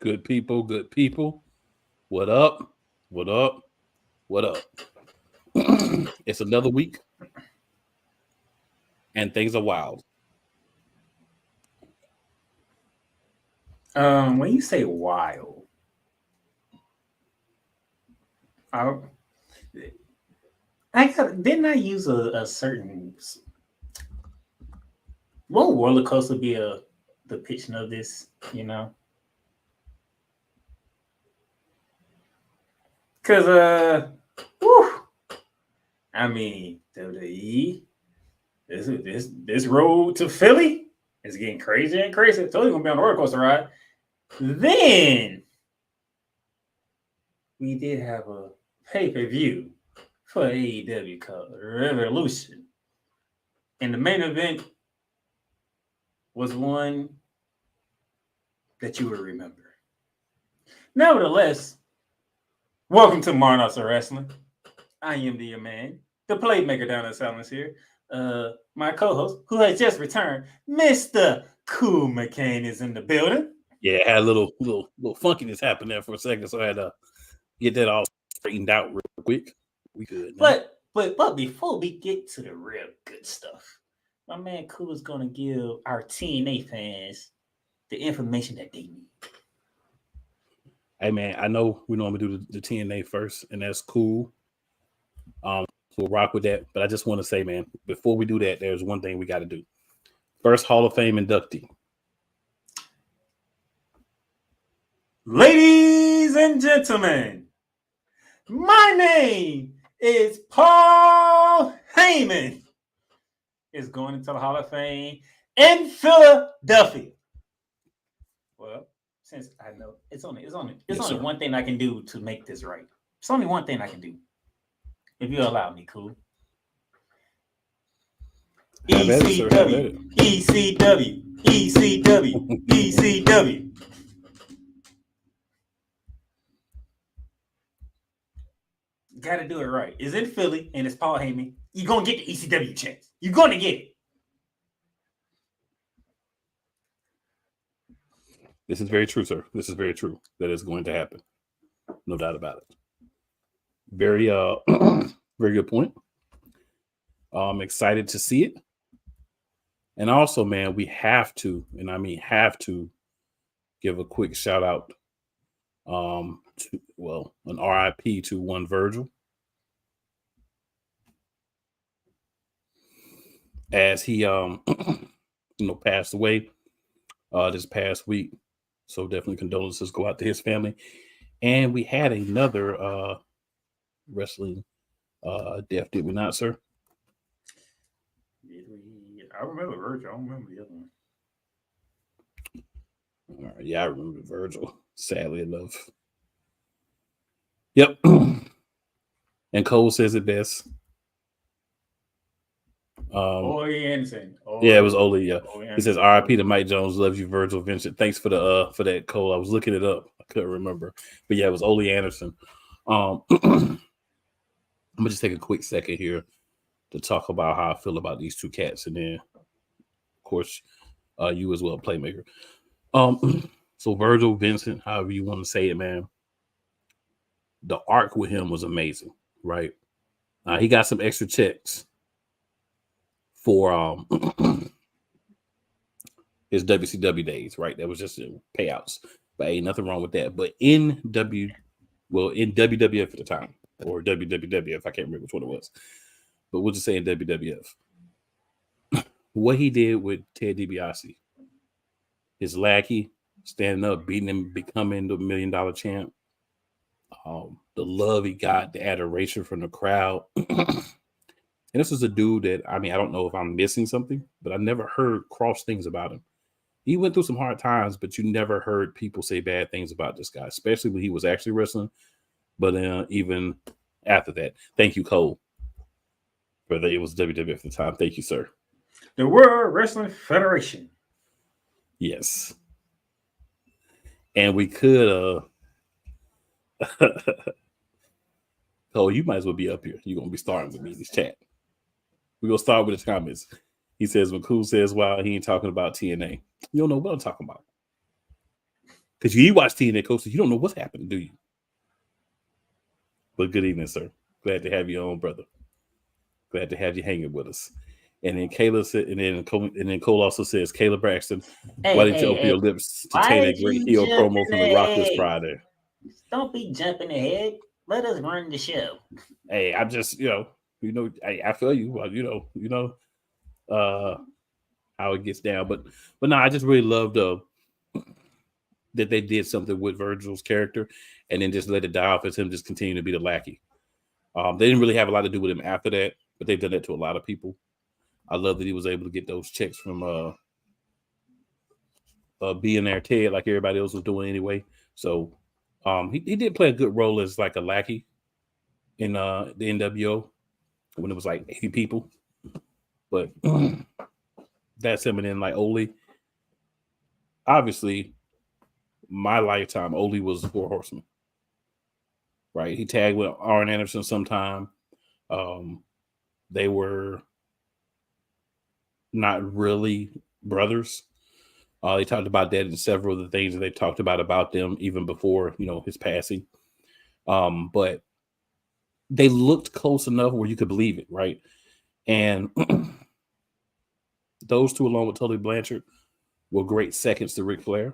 Good people, good people. What up? What up? What up? It's another week and things are wild. When you say wild, I, didn't I use a certain won't roller coaster be a depiction of this? Because whew, I mean WWE, this road to Philly is getting crazier and crazier. Totally gonna be on a roller coaster ride. Then we did have a pay-per-view for AEW called Revolution. And the main event was one that you would remember. Nevertheless, welcome to Monarchs of Wrestling. I am your man, the playmaker down in silence here. My co-host, who has just returned, Mr. Cool McCain, is in the building. Yeah, it had a little funkiness happen there for a second, so I had to get that all straightened out real quick. We good. But before we get to the real good stuff, my man Cool is gonna give our TNA fans the information that they need. Hey man, I know we normally do the TNA first, and that's cool. We'll rock with that. But I just want to say, man, before we do that, there's one thing we got to do. First Hall of Fame inductee. Ladies and gentlemen, my name is Paul Heyman. Is going into the Hall of Fame in Philadelphia. Well, since I know it's only one thing I can do to make this right. It's only one thing I can do. If you allow me, Cool. ECW. Gotta do it right. It's in Philly and it's Paul Heyman. You're gonna get the ECW chance. You're gonna get it. This is very true, sir. This is very true. That is going to happen. No doubt about it. Very very good point. I'm excited to see it. And also, man, we have to, and I mean have to, give a quick shout out to, an RIP to one Virgil. As he passed away this past week. So definitely condolences go out to his family. And we had another wrestling death, did we not, sir? I remember Virgil. I don't remember the other one. All right, yeah, I remember Virgil, sadly enough. Yep. And Cole says it best. Ole Anderson. Yeah, it was Ole. Yeah, he says R.I.P. to Mike Jones. Loves you, Virgil Vincent. Thanks for the for that, Cole. I was looking it up. I couldn't remember, but yeah, it was Ole Anderson. I'm gonna just take a quick second here to talk about how I feel about these two cats, and then, of course, you as well, playmaker. So Virgil Vincent, however you want to say it, man. The arc with him was amazing, right? He got some extra checks for his WCW days, right? That was just payouts, but ain't nothing wrong with that. But in WWF at the time, or WWF, I can't remember which one it was, but we'll just say in WWF, what he did with Ted DiBiase, his lackey, standing up, beating him, becoming the $1 million champ, the love he got, the adoration from the crowd. And this is a dude that, I mean, I don't know if I'm missing something, but I never heard cross things about him. He went through some hard times, but you never heard people say bad things about this guy, especially when he was actually wrestling. But even after that, thank you, Cole. Whether it was WWF at the time. Thank you, sir. The World Wrestling Federation. Yes. And we could, Cole, you might as well be up here. You're going to be starting with me in this chat. We're going to start with his comments. He says, when Cool says, wow, he ain't talking about TNA. You don't know what I'm talking about. Because you watch TNA Coast, you don't know what's happening, do you? But good evening, sir. Glad to have you on, brother. Glad to have you hanging with us. And then Kayla said, and then Cole also says, Kayla Braxton, why didn't you open your lips to take a great heel promo from The Rock this Friday? Don't be jumping ahead. Let us run the show. Hey, I'm just, I feel you. How it gets down, but no, I just really loved that they did something with Virgil's character, and then just let it die off as him just continue to be the lackey. They didn't really have a lot to do with him after that, but they've done that to a lot of people. I love that he was able to get those checks from being there, Ted, like everybody else was doing anyway. So he did play a good role as like a lackey in the NWO when it was like 80 people. But that's him. And then like Ole, obviously, my lifetime, Ole was the Four Horsemen. Right? He tagged with Arn Anderson sometime. They were not really brothers. They talked about that in several of the things that they talked about them even before, his passing. But they looked close enough where you could believe it, right? And those two, along with Tully Blanchard, were great seconds to Ric Flair.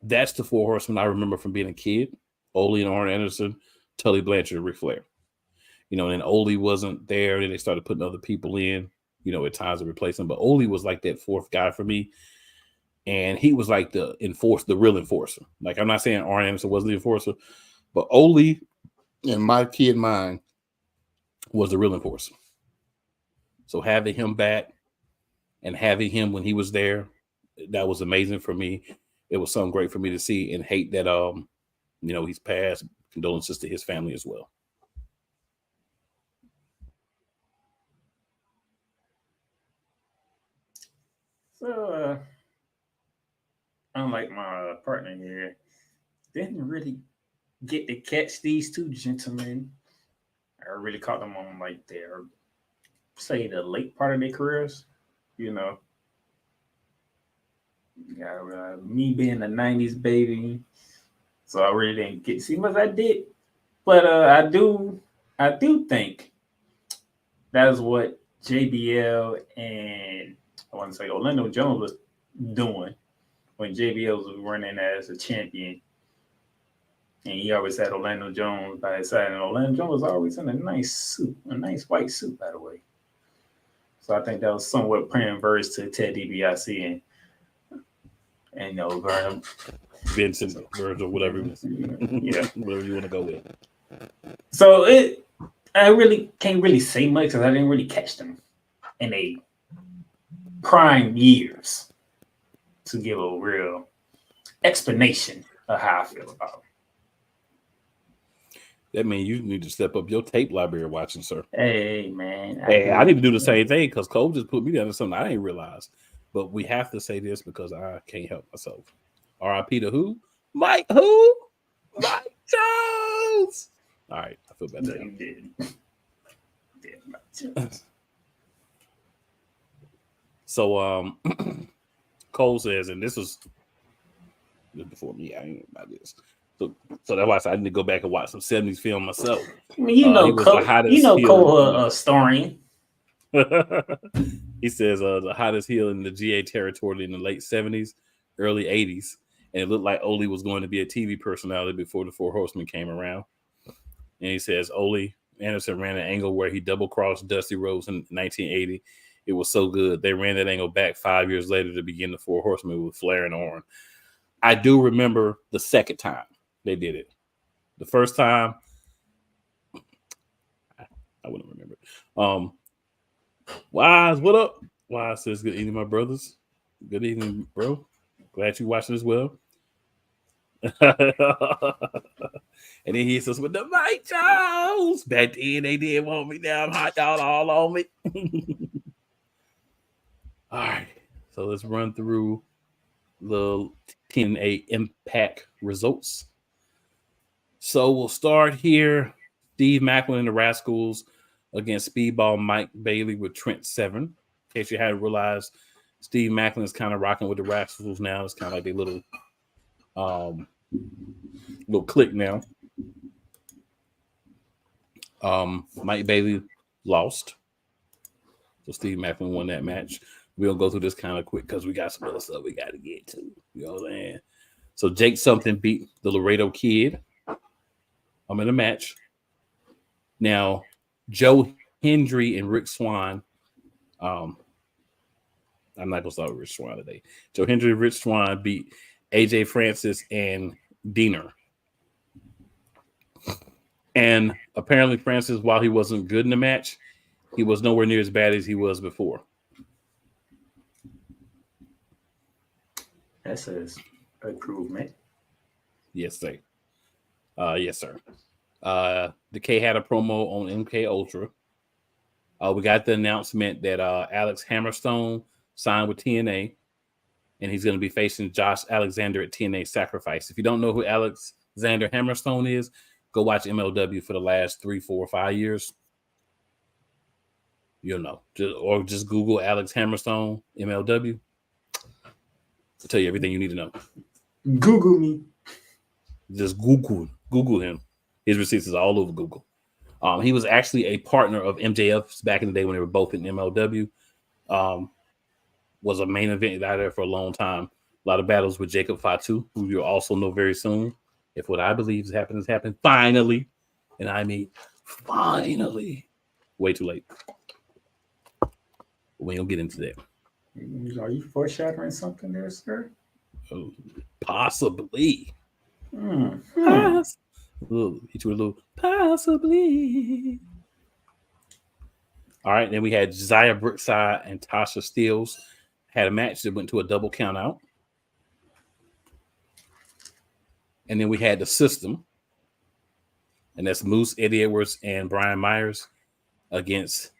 That's the Four Horsemen I remember from being a kid. Ole and Arn Anderson, Tully Blanchard, and Ric Flair. And then Ole wasn't there. Then they started putting other people in, at times to replace him. But Ole was like that fourth guy for me. And he was like the real enforcer. Like, I'm not saying Arn Anderson wasn't the enforcer, but Ole, in my kid mind, was the real enforcer. So having him back and having him when he was there, that was amazing for me. It was something great for me to see, and hate that he's passed. Condolences to his family as well. So, unlike my partner here, didn't really get to catch these two gentlemen. I really caught them on like their, say, the late part of their careers. Me being a '90s baby, so I really didn't get to see much. I did, but I do think that's what JBL and I want to say Orlando Jones was doing when JBL was running as a champion. And he always had Orlando Jones by his side. And Orlando Jones was always in a nice suit, a nice white suit, by the way. So I think that was somewhat praying verse to Ted DiBiase and Vernon. Vincent, Virgil, whatever. Yeah, whatever you want to go with. So I really can't really say much because I didn't really catch them in a prime years to give a real explanation of how I feel about them. That means you need to step up your tape library watching, sir. Hey, man. I need to do the same thing because Cole just put me down to something I didn't realize. But we have to say this because I can't help myself. R.I.P. to who? Mike who? Mike Jones. All right. I feel better. No, you didn't. So Cole says, and this was before me, I ain't about this. So that's why I said I need to go back and watch some 70s film myself. I mean, Cole a historian. He says the hottest heel in the GA territory in the late 70s, early 80s. And it looked like Ole was going to be a TV personality before the Four Horsemen came around. And he says Ole Anderson ran an angle where he double-crossed Dusty Rhodes in 1980. It was so good. They ran that angle back 5 years later to begin the Four Horsemen with Flair and Orton. I do remember the second time they did it. The first time, I wouldn't remember it. Wise, what up? Wise says, good evening, my brothers. Good evening, bro. Glad you watching as well. And then he says, with the Mike Jones. Back then, they did want me. Now I'm hot dog all on me. All right. So let's run through the TNA Impact results. So we'll start here. Steve Macklin and the Rascals against Speedball Mike Bailey with Trent Seven. In case you hadn't realized, Steve Macklin is kind of rocking with the Rascals now. It's kind of like their little Little click now. Mike Bailey lost. So Steve Macklin won that match. We'll go through this kind of quick because we got some other stuff we got to get to. You know what I'm saying? So Jake something beat the Laredo Kid. I'm in a match. Now, Joe Hendry and Rick Swann. I'm not gonna start with Rich Swann today. Joe Hendry and Rich Swann beat AJ Francis and Diener. And apparently Francis, while he wasn't good in the match, he was nowhere near as bad as he was before. That says improvement. Yes, sir. Yes, sir. The K had a promo on MK Ultra. We got the announcement that Alex Hammerstone signed with TNA, and he's going to be facing Josh Alexander at TNA Sacrifice. If you don't know who Alexander Hammerstone is, go watch MLW for the last 3, 4, 5 years. You'll know. Just Google Alex Hammerstone MLW. I'll tell you everything you need to know. Google me. Just Google him. His receipts is all over Google. He was actually a partner of MJF's back in the day when they were both in MLW. Was a main event out there for a long time. A lot of battles with Jacob Fatu, who you'll also know very soon. If what I believe has happened finally. And I mean finally. Way too late. We don't get into that. Are you foreshadowing something there, sir? Possibly. Hmm. Hit you with a little possibly. All right, then we had Josiah Brookside and Tasha Steeles had a match that went to a double count out. And then we had the System, and that's Moose, Eddie Edwards, and Brian Myers against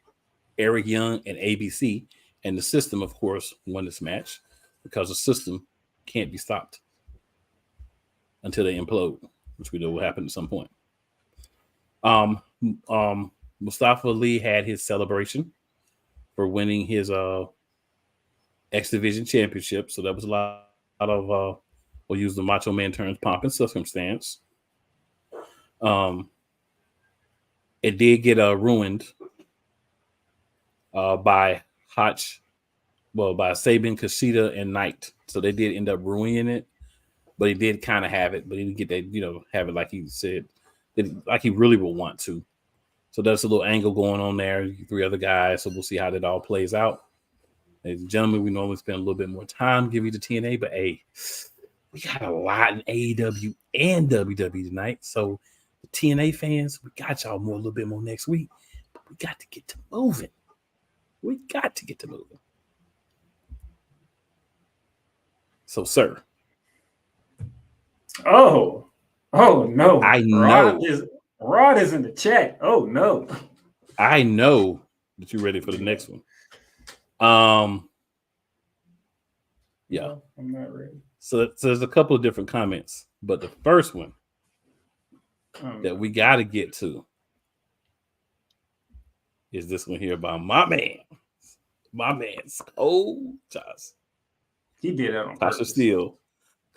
Eric Young and ABC. And the System, of course, won this match because the System can't be stopped until they implode, which we know will happen at some point. Mustafa Ali had his celebration for winning his X Division championship. So that was a lot of we'll use the Macho Man terms, pomp and circumstance. It did get ruined by Sabin, Kushida, and Knight. So they did end up ruining it, but he did kind of have it, but he didn't get that, have it like he said, like he really would want to. So that's a little angle going on there. 3 other guys. So we'll see how that all plays out. Ladies and gentlemen, we normally spend a little bit more time giving you the TNA, but hey, we got a lot in AEW and WWE tonight. So the TNA fans, we got y'all a little bit more next week, but we got to get to moving. So, sir. Oh no. I know. Rod is in the chat. Oh no. I know that you're ready for the next one. Yeah. No, I'm not ready. So there's a couple of different comments, but the first one that we got to get to is this one here by my man's Cole Josh. He did that on Tasha purpose. Steele.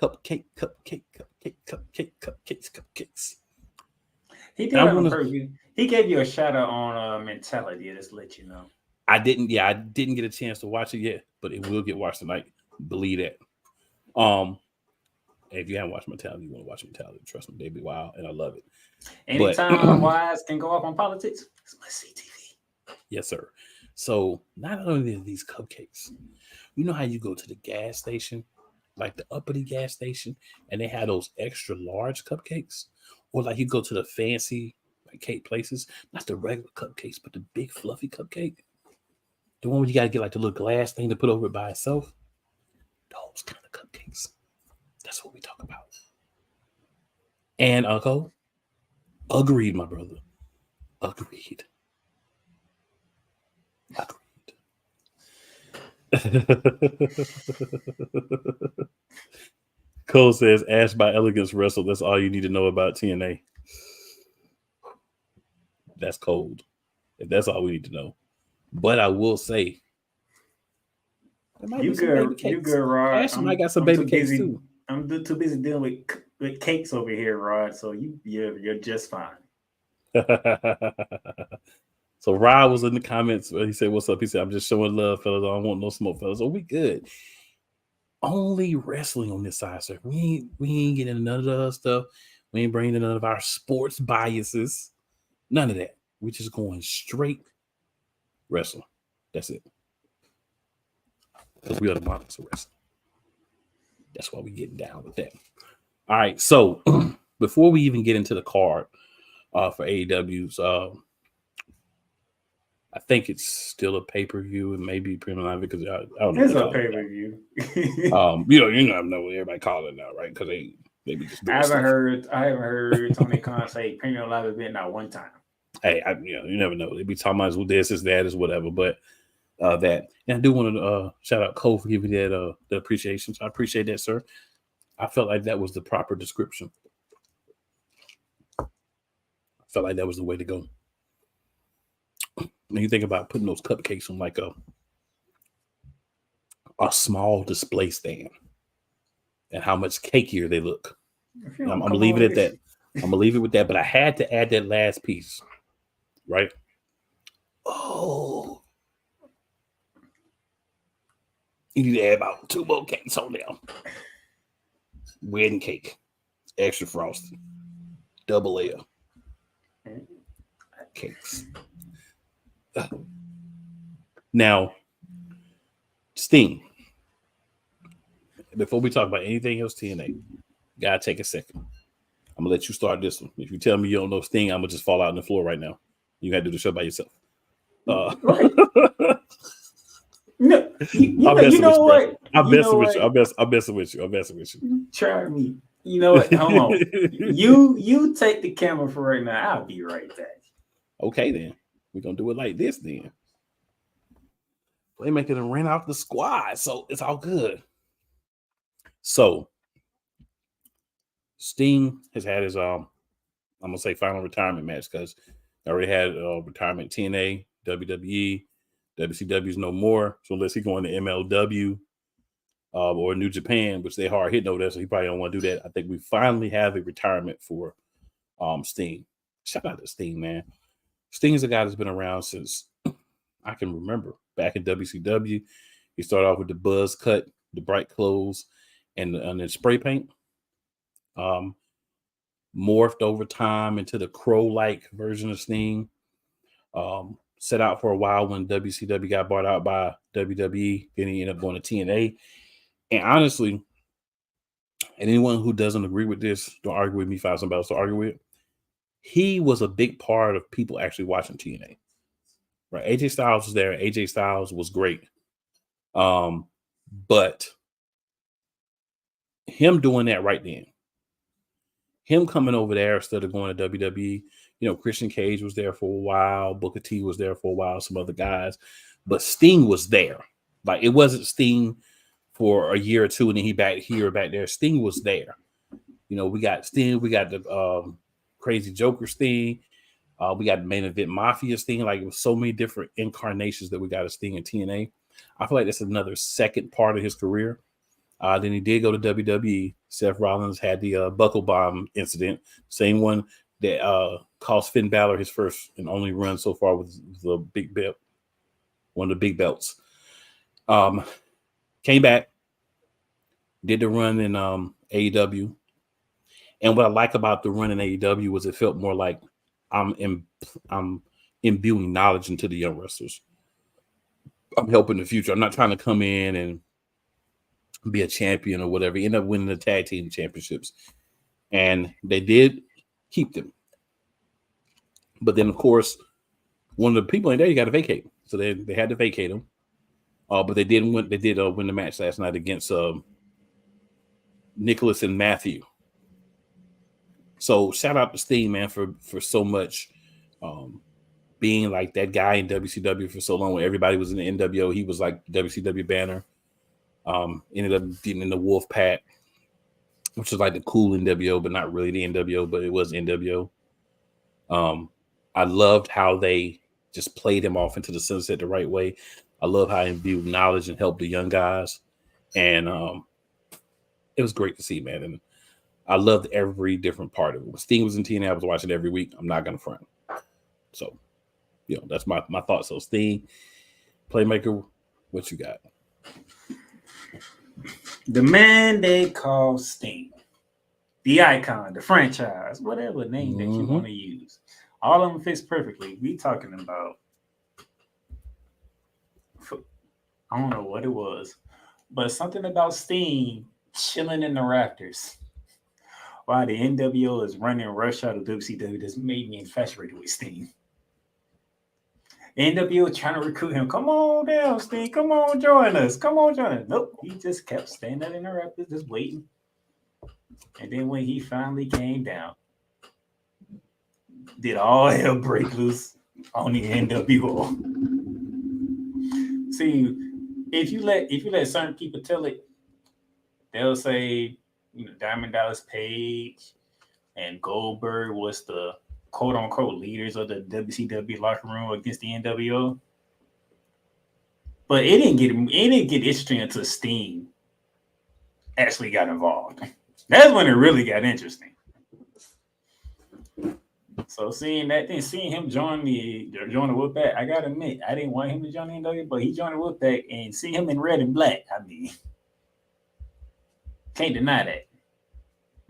Cupcakes. He did that on purpose. He gave you a shout out on Mentality. Just let you know. I didn't get a chance to watch it yet, but it will get watched tonight. Believe that. If you haven't watched Mentality, you want to watch Mentality. Trust me, they be wild, and I love it. Anytime Wise can go off on politics, it's my CTV. Yes, sir. So not only are these cupcakes, you know how you go to the gas station, like the uppity gas station, and they have those extra large cupcakes, or like you go to the fancy like cake places, not the regular cupcakes, but the big fluffy cupcake, the one where you got to get like the little glass thing to put over it by itself. Those kind of cupcakes. That's what we talk about. And Uncle, agreed, my brother. Agreed. Cole says, Ash by Elegance Wrestle. That's all you need to know about TNA. That's cold. If that's all we need to know. But I will say, You good, Rod. Ash might got some baby cakes too. I'm I'm too busy dealing with cakes over here, Rod. So you're just fine. So Rod was in the comments. He said, "What's up?" He said, "I'm just showing love, fellas. I don't want no smoke, fellas." So we good. Only wrestling on this side, sir. We ain't getting none of the other stuff. We ain't bringing none of our sports biases. None of that. We just going straight wrestling. That's it. Because we are the Monarchs of Wrestling. That's why we getting down with that. All right. So before we even get into the card for AEW's, I think it's still a pay-per-view and maybe premium live because I don't know. It's a pay-per-view. You know what everybody call it now, right? Because they be just doing I haven't stuff. heard Tony Khan say premium live event not one time. Hey, you never know. They be talking about this is that is whatever, but that. And I do want to shout out Cole for giving me that the appreciation. So I appreciate that, sir. I felt like that was the proper description. I felt like that was the way to go. When you think about putting those cupcakes on like a small display stand and how much cakier they look. I'm gonna leave it at that. I'm gonna leave it with that. But I had to add that last piece, right? Oh, you need to add about 2 more cakes on there. Wedding cake, extra frosted, double layer cakes. Now, Sting. Before we talk about anything else, TNA, gotta take a second. I'm gonna let you start this one. If you tell me you don't know Sting, I'm gonna just fall out on the floor right now. You gotta do the show by yourself. Right. No, you know what? I'm messing with you. I'm messing with you. Try me. You know what? Hold on. You take the camera for right now. I'll be right back. Okay, then. We're gonna do it like this then. They making them rent out the squad, so it's all good. So Sting has had his I'm gonna say final retirement match because I already had retirement TNA, WWE, WCW's no more. So unless he's going to MLW or New Japan, which they hard hitting over there, so he probably don't want to do that. I think we finally have a retirement for Sting. Shout out to Sting, man. Sting is a guy that's been around since I can remember. Back in WCW, he started off with the buzz cut, the bright clothes, and the spray paint. Morphed over time into the crow-like version of Sting. Set out for a while when WCW got bought out by WWE. Then he ended up going to TNA. And honestly, and anyone who doesn't agree with this, don't argue with me, find somebody else to argue with. He was a big part of people actually watching TNA. Right? AJ Styles was there. AJ Styles was great. But him doing that right then, him coming over there instead of going to WWE, Christian Cage was there for a while. Booker T was there for a while. Some other guys. But Sting was there. Like, it wasn't Sting for a year or two and then he back here or back there. Sting was there. We got Sting. We got the Crazy Joker Sting. We got the Main Event Mafia Sting. Like, it was so many different incarnations that we got of Sting in TNA. I feel like that's another second part of his career. Then he did go to WWE. Seth Rollins had the buckle bomb incident. Same one that cost Finn Balor his first and only run so far with the big belt. One of the big belts. Came back. Did the run in AEW. And what I like about the run in AEW was it felt more like I'm imbuing knowledge into the young wrestlers. I'm helping the future. I'm not trying to come in and be a champion or whatever. He ended up winning the tag team championships. And they did keep them. But then, of course, one of the people in there, you got to vacate. So they had to vacate him. But they did win the match last night against Nicholas and Matthew. So shout out to Sting, man, for so much being like that guy in WCW for so long. When everybody was in the NWO, he was like WCW banner. Ended up getting in the Wolf Pack, which was like the cool NWO, but not really the NWO, but it was NWO. I loved how they just played him off into the sunset the right way. I love how he imbued knowledge and helped the young guys. And it was great to see, man. And I loved every different part of it. When Sting was in TNA, I was watching every week. I'm not gonna front. So, that's my thoughts. So Sting, Playmaker, what you got? The man they call Sting, the icon, the franchise, whatever name that you want to use, all of them fits perfectly. We talking about, I don't know what it was, but something about Sting chilling in the rafters while the NWO is running rush out of WCW just made me infatuated with Sting. The NWO trying to recruit him. Come on down, Sting. Come on, join us. Come on, join us. Nope. He just kept standing in the rafters, just waiting. And then when he finally came down, did all hell break loose on the NWO. See, if you let certain people tell it, they'll say, Diamond Dallas Page and Goldberg was the quote unquote leaders of the WCW locker room against the NWO. But it didn't get interesting until Sting actually got involved. That's when it really got interesting. So seeing him join the Wolfpack, I gotta admit, I didn't want him to join the NWO, but he joined the Wolfpack, and see him in red and black. I mean, can't deny that.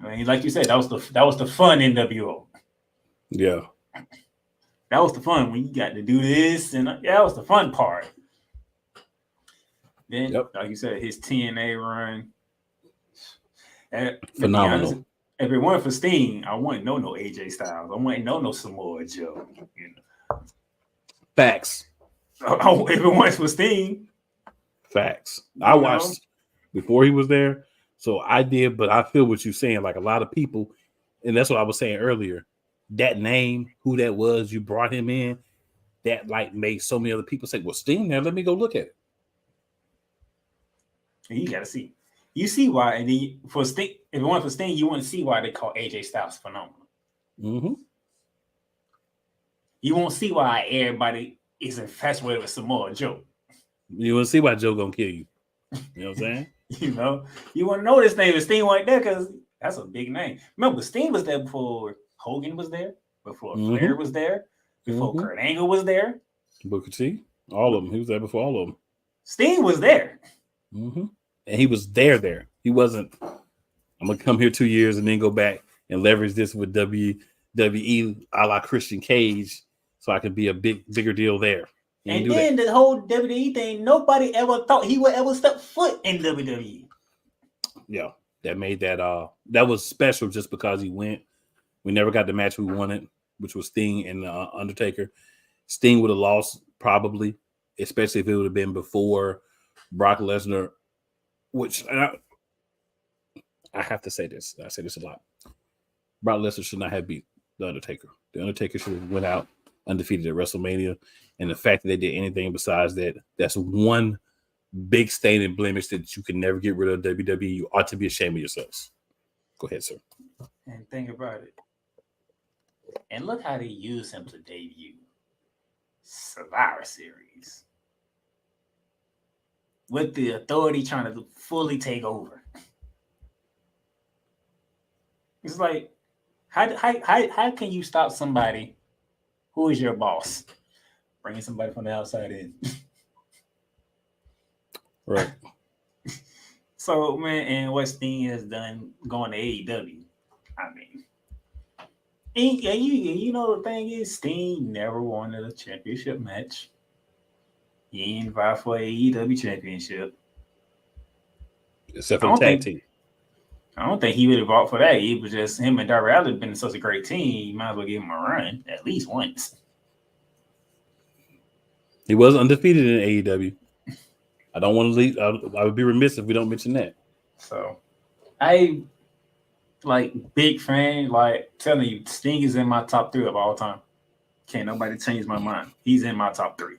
I mean, like you said, that was the fun NWO. Yeah, that was the fun when you got to do this, and that was the fun part. Then, like you said, his TNA run, phenomenal. If it weren't for Sting, I wouldn't know no AJ Styles. I wouldn't know no Samoa Joe. Facts. If it weren't for Sting. Facts. I watched before he was there, so I did, but I feel what you're saying. Like a lot of people, and that's what I was saying earlier. That name, who that was, you brought him in, that like made so many other people say, well, Sting there, let me go look at it. And you gotta see. You see why, and then for Sting, if it weren't for Sting, you wouldn't see why they call AJ Styles phenomenal. Mm-hmm. You won't see why everybody is infatuated with Samoa Joe. You won't see why Joe gonna kill you. You know what I'm saying? You want to know this name is Sting right there because that's a big name. Remember, Sting was there before Hogan was there, before Flair was there, before Kurt Angle was there. Booker T, all of them. He was there before all of them. Sting was there. Mm-hmm. And he was there. He wasn't, I'm going to come here 2 years and then go back and leverage this with WWE a la Christian Cage so I can be a bigger deal there. And then the whole WWE thing, nobody ever thought he would ever step foot in WWE. Yeah, that made that was special just because he went. We never got the match we wanted, which was Sting and Undertaker. Sting would have lost probably, especially if it would have been before Brock Lesnar. Which I have to say this. I say this a lot. Brock Lesnar should not have beat The Undertaker. The Undertaker should have went out undefeated at WrestleMania. And the fact that they did anything besides that, that's one big stain and blemish that you can never get rid of WWE. You ought to be ashamed of yourselves. Go ahead, sir. And think about it. And look how they use him to debut Survivor Series. With the Authority trying to fully take over. It's like, how can you stop somebody who is your boss? Bringing somebody from the outside in. Right. So, man, and what Sting has done going to AEW, I mean, and you know the thing is, Sting never wanted a championship match. He ain't invited for AEW championship. Except for the tag team. I don't think he would have fought for that. It was just him and Darby Allin been such a great team. You might as well give him a run at least once. He was undefeated in AEW. I don't want to leave. I would be remiss if we don't mention that. So, I big fan. Like telling you, Sting is in my top 3 of all time. Can't nobody change my mind. He's in my top 3.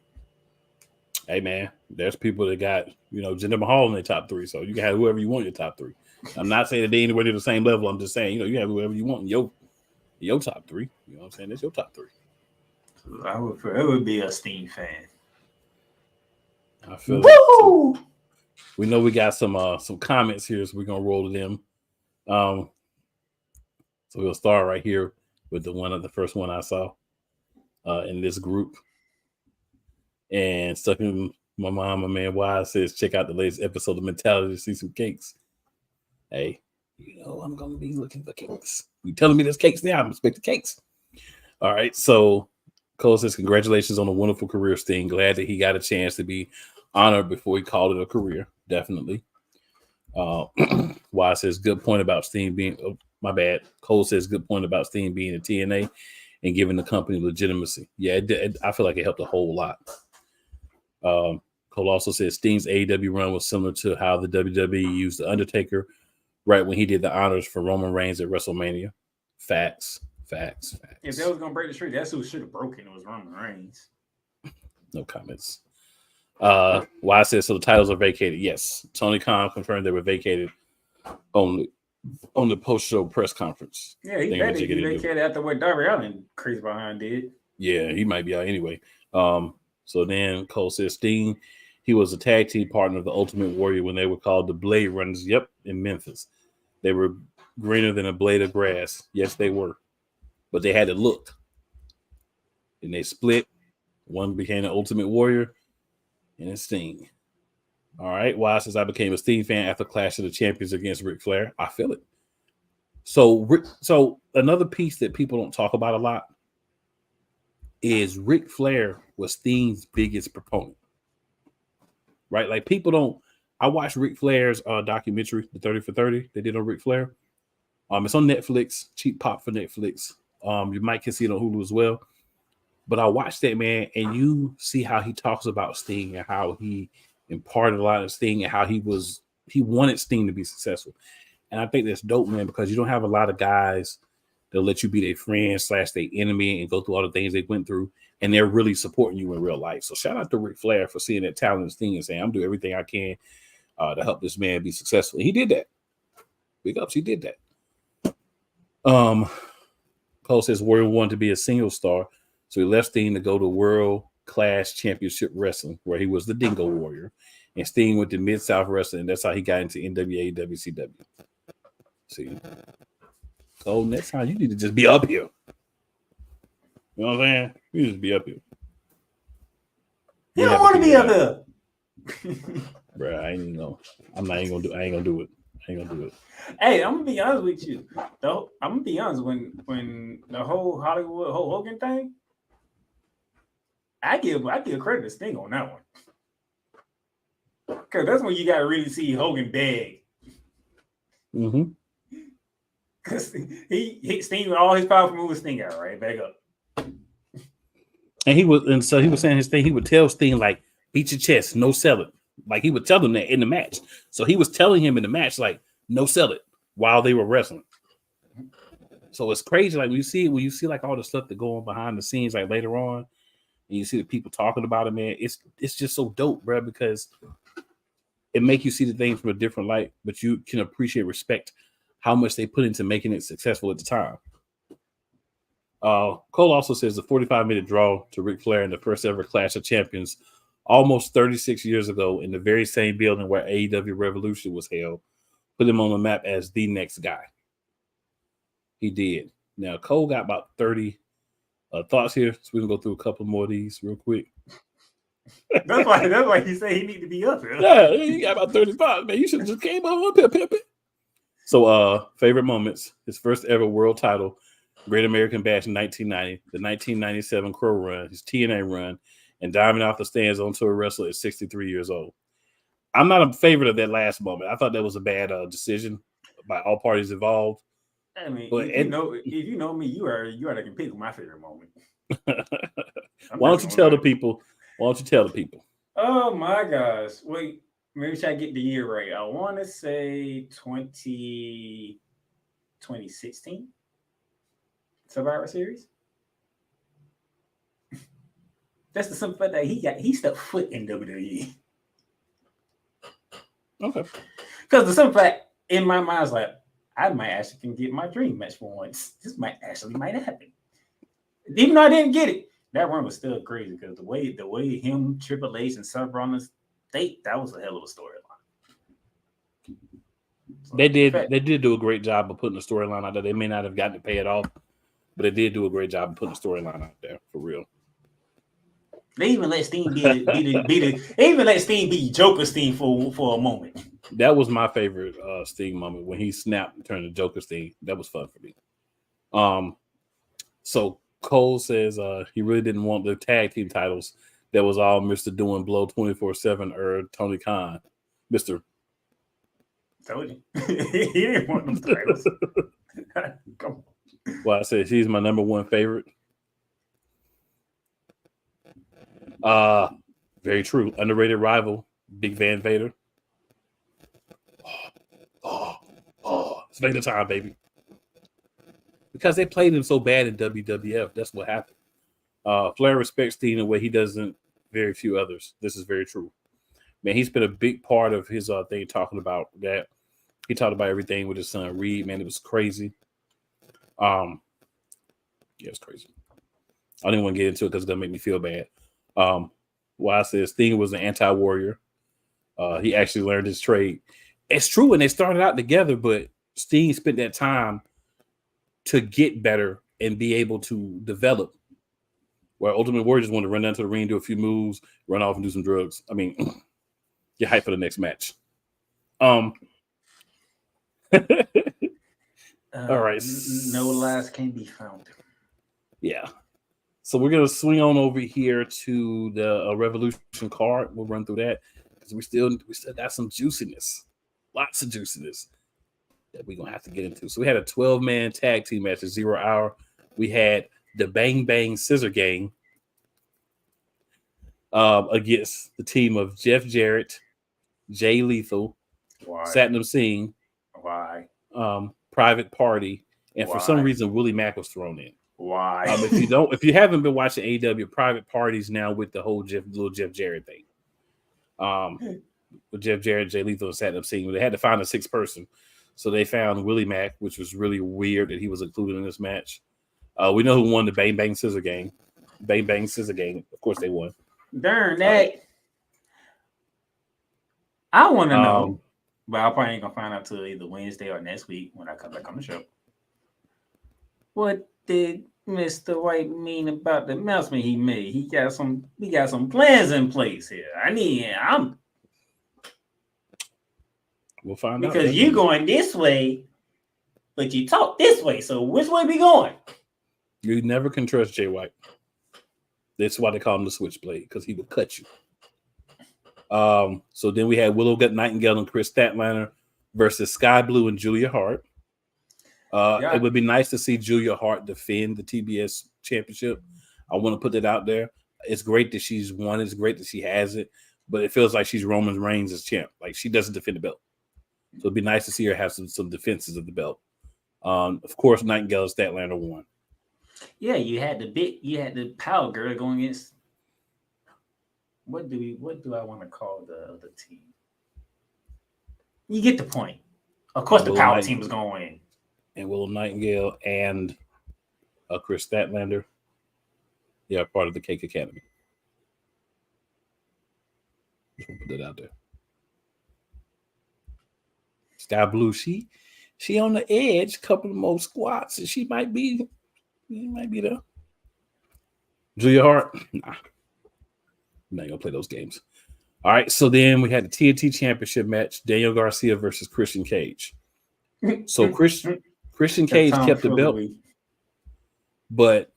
Hey man, there's people that got Jinder Mahal in their top 3, so you can have whoever you want in your top 3. I'm not saying that they anywhere near the same level. I'm just saying you have whoever you want in your top 3. You know what I'm saying? That's your top 3. I would forever be a Sting fan. I feel Woo! We know we got some comments here, so we're gonna roll to them. So we'll start right here with the first one I saw in this group. And stuck in my mom, my man Wise says, check out the latest episode of Mentality to see some cakes. Hey, I'm gonna be looking for cakes. You telling me there's cakes now? I'm expecting cakes. All right, so Cole says, congratulations on a wonderful career, Sting. Glad that he got a chance to be honored before he called it a career. Definitely. Wise says, good point about Sting being, my bad. Cole says, good point about Sting being a TNA and giving the company legitimacy. Yeah, I feel like it helped a whole lot. Cole also says Sting's AEW run was similar to how the WWE used The Undertaker right when he did the honors for Roman Reigns at WrestleMania. Facts. If that was going to break the streak, that's who should have broken. It was Roman Reigns. No comments. Wise says, so the titles are vacated. Yes. Tony Khan confirmed they were vacated on the post-show press conference. Yeah, he vacated after what Darby Allin crazy behind did. Yeah, he might be out anyway. So then Cole says Sting, he was a tag team partner of the Ultimate Warrior when they were called the Blade Runners. Yep, in Memphis. They were greener than a blade of grass. Yes, they were. But they had to look. And they split. One became the Ultimate Warrior and it's Sting. All right. Why? Since I became a Sting fan after Clash of the Champions against Ric Flair. I feel it. So another piece that people don't talk about a lot is Ric Flair was Sting's biggest proponent. Right? Like people don't. I watched Ric Flair's documentary, the 30 for 30 they did on Ric Flair. It's on Netflix, cheap pop for Netflix. You might can see it on Hulu as well. But I watched that, man, and you see how he talks about Sting and how he imparted a lot of Sting and how he wanted Sting to be successful. And I think that's dope, man, because you don't have a lot of guys that let you be their friend / their enemy and go through all the things they went through, and they're really supporting you in real life. So shout out to Ric Flair for seeing that talent in Sting and saying, I'm doing everything I can to help this man be successful. And he did that. Big ups, he did that. Cole says Warrior wanted to be a single star, so he left Sting to go to World Class Championship Wrestling, where he was the Dingo Warrior, and Sting went to Mid-South Wrestling, and that's how he got into NWA, WCW. See, Cole, next time you need to just be up here. You know what I'm saying? You just be up here. You don't want to be up here. Bro, I ain't gonna do it. Hey, I'm gonna be honest with you. Though I'm gonna be honest, when the whole Hollywood Hulk Hogan thing, I give credit to Sting on that one. Because that's when you gotta really see Hogan beg. Mm-hmm. Because he Sting with all his powerful moves, Sting out right back up. And so he was saying his thing. He would tell Sting like, beat your chest, no sell it. Like he would tell them that in the match. So he was telling him in the match like, no sell it while they were wrestling. So it's crazy. Like when you see like all the stuff that go on behind the scenes, like later on, and you see the people talking about it, man, it's just so dope, bro, because it makes you see the thing from a different light, but you can appreciate, respect how much they put into making it successful at the time. Cole also says the 45-minute draw to Ric Flair in the first ever Clash of Champions almost 36 years ago in the very same building where AEW Revolution was held put him on the map as the next guy. He did. Now, Cole got about 30 thoughts here, so we can go through a couple more of these real quick. That's why he said he need to be up here. Yeah, you got about 30 thoughts, man. You should have just came up here. So, favorite moments: his first ever world title, Great American Bash in 1990, the 1997 Crow Run, his TNA run, and diving off the stands onto a wrestler at 63 years old. I'm not a favorite of that last moment. I thought that was a bad decision by all parties involved. I mean, if you know me, you are to compete with my favorite moment. Why don't you tell the people? Oh my gosh! Wait, maybe should I get the year right? I want to say 2016 Survivor Series. That's the simple fact that he stepped foot in WWE. Okay. Because the simple fact in my mind is like, I might actually can get my dream match for once. This might happen. Even though I didn't get it, that run was still crazy because the way him, Triple H, and Seth Rollins, that was a hell of a storyline. So, They did do a great job of putting the storyline out there. They may not have gotten to pay it off, but they did do a great job of putting the storyline out there for real. They even let Steen they even let Steen be Joker Steen for a moment. That was my favorite Sting moment when he snapped and turned to Joker Sting. That was fun for me. So Cole says he really didn't want the tag team titles. That was all Mr. Doing Blow 24/7 or Tony Khan. Mr. Told you. He didn't want them titles. Come on. Well, I said she's my number one favorite. Very true. Underrated rival, Big Van Vader. It's Vader time, baby. Because they played him so bad in WWF. That's what happened. Flair respects Steen in a way he doesn't very few others. This is very true. Man, he's been a big part of his thing talking about that. He talked about everything with his son Reed. Man, it was crazy. Yeah, it's crazy. I don't even want to get into it because it's going to make me feel bad. Why I said Sting was an anti-warrior. He actually learned his trade. It's true when they started out together, but Sting spent that time to get better and be able to develop. Where Ultimate Warrior just wanted to run down to the ring, do a few moves, run off and do some drugs. I mean, get hyped for the next match. All right. No lies can be found. Yeah. So we're gonna swing on over here to the Revolution card. We'll run through that because we still got some juiciness, lots of juiciness that we're gonna have to get into. So we had a 12-man tag team match at 0 Hour. We had the Bang Bang Scissor Gang against the team of Jeff Jarrett, Jay Lethal, Satnam Singh, Private Party, and for some reason Willie Mack was thrown in. Why? If you haven't been watching AEW, Private Parties now with the whole little Jeff Jarrett thing. With Jeff Jarrett, Jay Lethal, and Satnam Singh, they had to find a sixth person, so they found Willie Mack, which was really weird that he was included in this match. We know who won the Bang Bang Scissor Gang. Bang Bang Scissor Gang. Of course, they won. Darn that! I want to know, but I probably ain't gonna find out till either Wednesday or next week when I come back on the show. What did Mr. White mean about the announcement he made? We got some plans in place here. We'll find out. Because you going this way, but you talk this way. So which way we going? You never can trust Jay White. That's why they call him the Switchblade, because he will cut you. So then we had Willow Nightingale and Chris Statlander versus Sky Blue and Julia Hart. It would be nice to see Julia Hart defend the TBS championship. I want to put that out there. It's great that she's won. It's great that she has it, but it feels like she's Roman Reigns as champ. Like she doesn't defend the belt. So it'd be nice to see her have some defenses of the belt. Of course, Nightingale and Statlander won. Yeah, you had the Power Girl going against. What do I want to call the other team? You get the point. Of course, the Power team is going to win. And Willow Nightingale and Chris Statlander. Yeah, part of the Cake Academy. Just want to put that out there. Sky Blue, she on the edge, couple of more squats, and she might be there. Julia Hart, nah. I'm not gonna play those games. All right, so then we had the TNT Championship match, Daniel Garcia versus Christian Cage. So Christian Cage kept the belt, but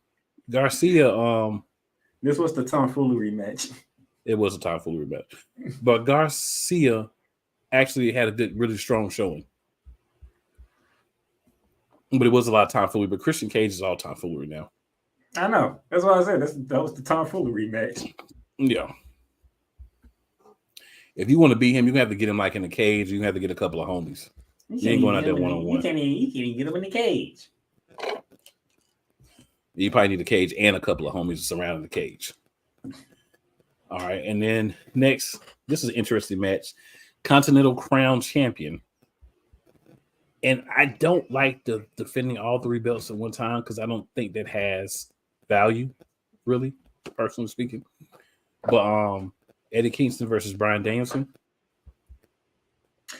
Garcia. This was the tomfoolery match. It was a tomfoolery match, but Garcia actually had a really strong showing. But it was a lot of tomfoolery. But Christian Cage is all tomfoolery now. I know. That's what I said. That was the tomfoolery match. Yeah. If you want to beat him, you're gonna have to get him like in the cage. You have to get a couple of homies. You ain't going out there one-on-one. You can't even get him in the cage. You probably need a cage and a couple of homies surrounding the cage. All right, and then next, this is an interesting match. Continental Crown Champion. And I don't like the defending all three belts at one time because I don't think that has value, really, personally speaking. But Eddie Kingston versus Bryan Danielson.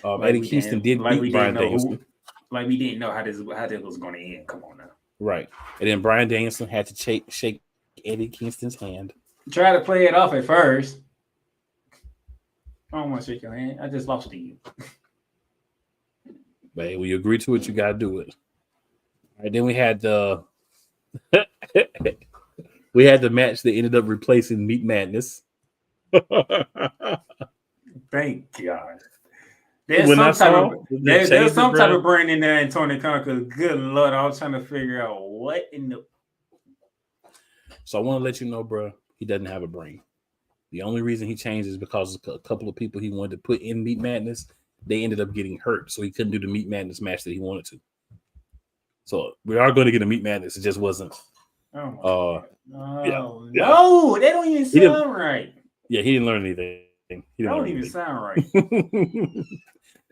Eddie Kingston did beat Bryan Danielson. Like we didn't know how this was going to end. Come on now. Right. And then Bryan Danielson had to shake Eddie Kingston's hand. Try to play it off at first. I don't want to shake your hand. I just lost to you. But hey, when you agree to it, you got to do it. All right. Then we had the match that ended up replacing Meat Madness. Thank God. There's some type of brain in there in Tony Khan. Good Lord, I was trying to figure out what in the. So I want to let you know, bro, he doesn't have a brain. The only reason he changed is because a couple of people he wanted to put in Meat Madness, they ended up getting hurt, so he couldn't do the Meat Madness match that he wanted to. So we are going to get a Meat Madness. It just wasn't. No, they don't even sound right. Yeah, he didn't learn anything. He don't even sound right.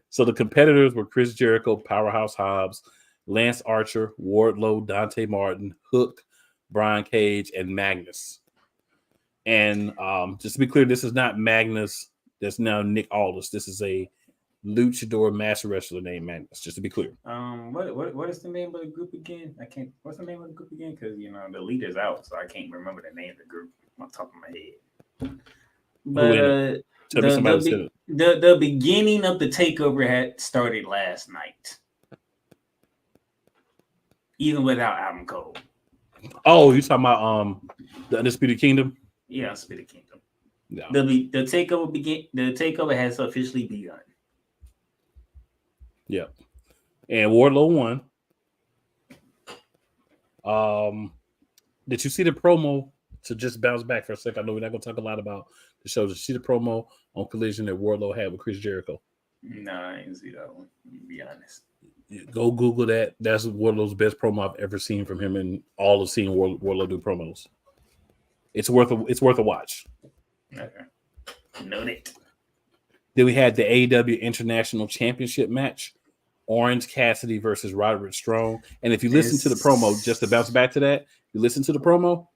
So the competitors were Chris Jericho, Powerhouse Hobbs, Lance Archer, Wardlow, Dante Martin, Hook, Brian Cage, and Magnus. And just to be clear, this is not Magnus. That's now Nick Aldis. This is a luchador master wrestler named Magnus. Just to be clear. What is the name of the group again? What's the name of the group again? Because the leader's out, so I can't remember the name of the group on top of my head. But the beginning of the takeover had started last night, even without Adam Cole. Oh, you talking about the Undisputed Kingdom? Yeah, Undisputed Kingdom. Yeah. The takeover The takeover has officially begun. Yeah, and Wardlow won. Did you see the promo? To just bounce back for a second, I know we're not going to talk a lot about the show. Did you see the promo on Collision that Wardlow had with Chris Jericho? No, I didn't see that one. To be honest, go Google that. That's Wardlow's best promo I've ever seen from him in all of seeing Wardlow do promos. It's worth a watch. Okay, noted. Then we had the AEW International Championship match: Orange Cassidy versus Roderick Strong. And if you listen to the promo, just to bounce back to that, you listen to the promo.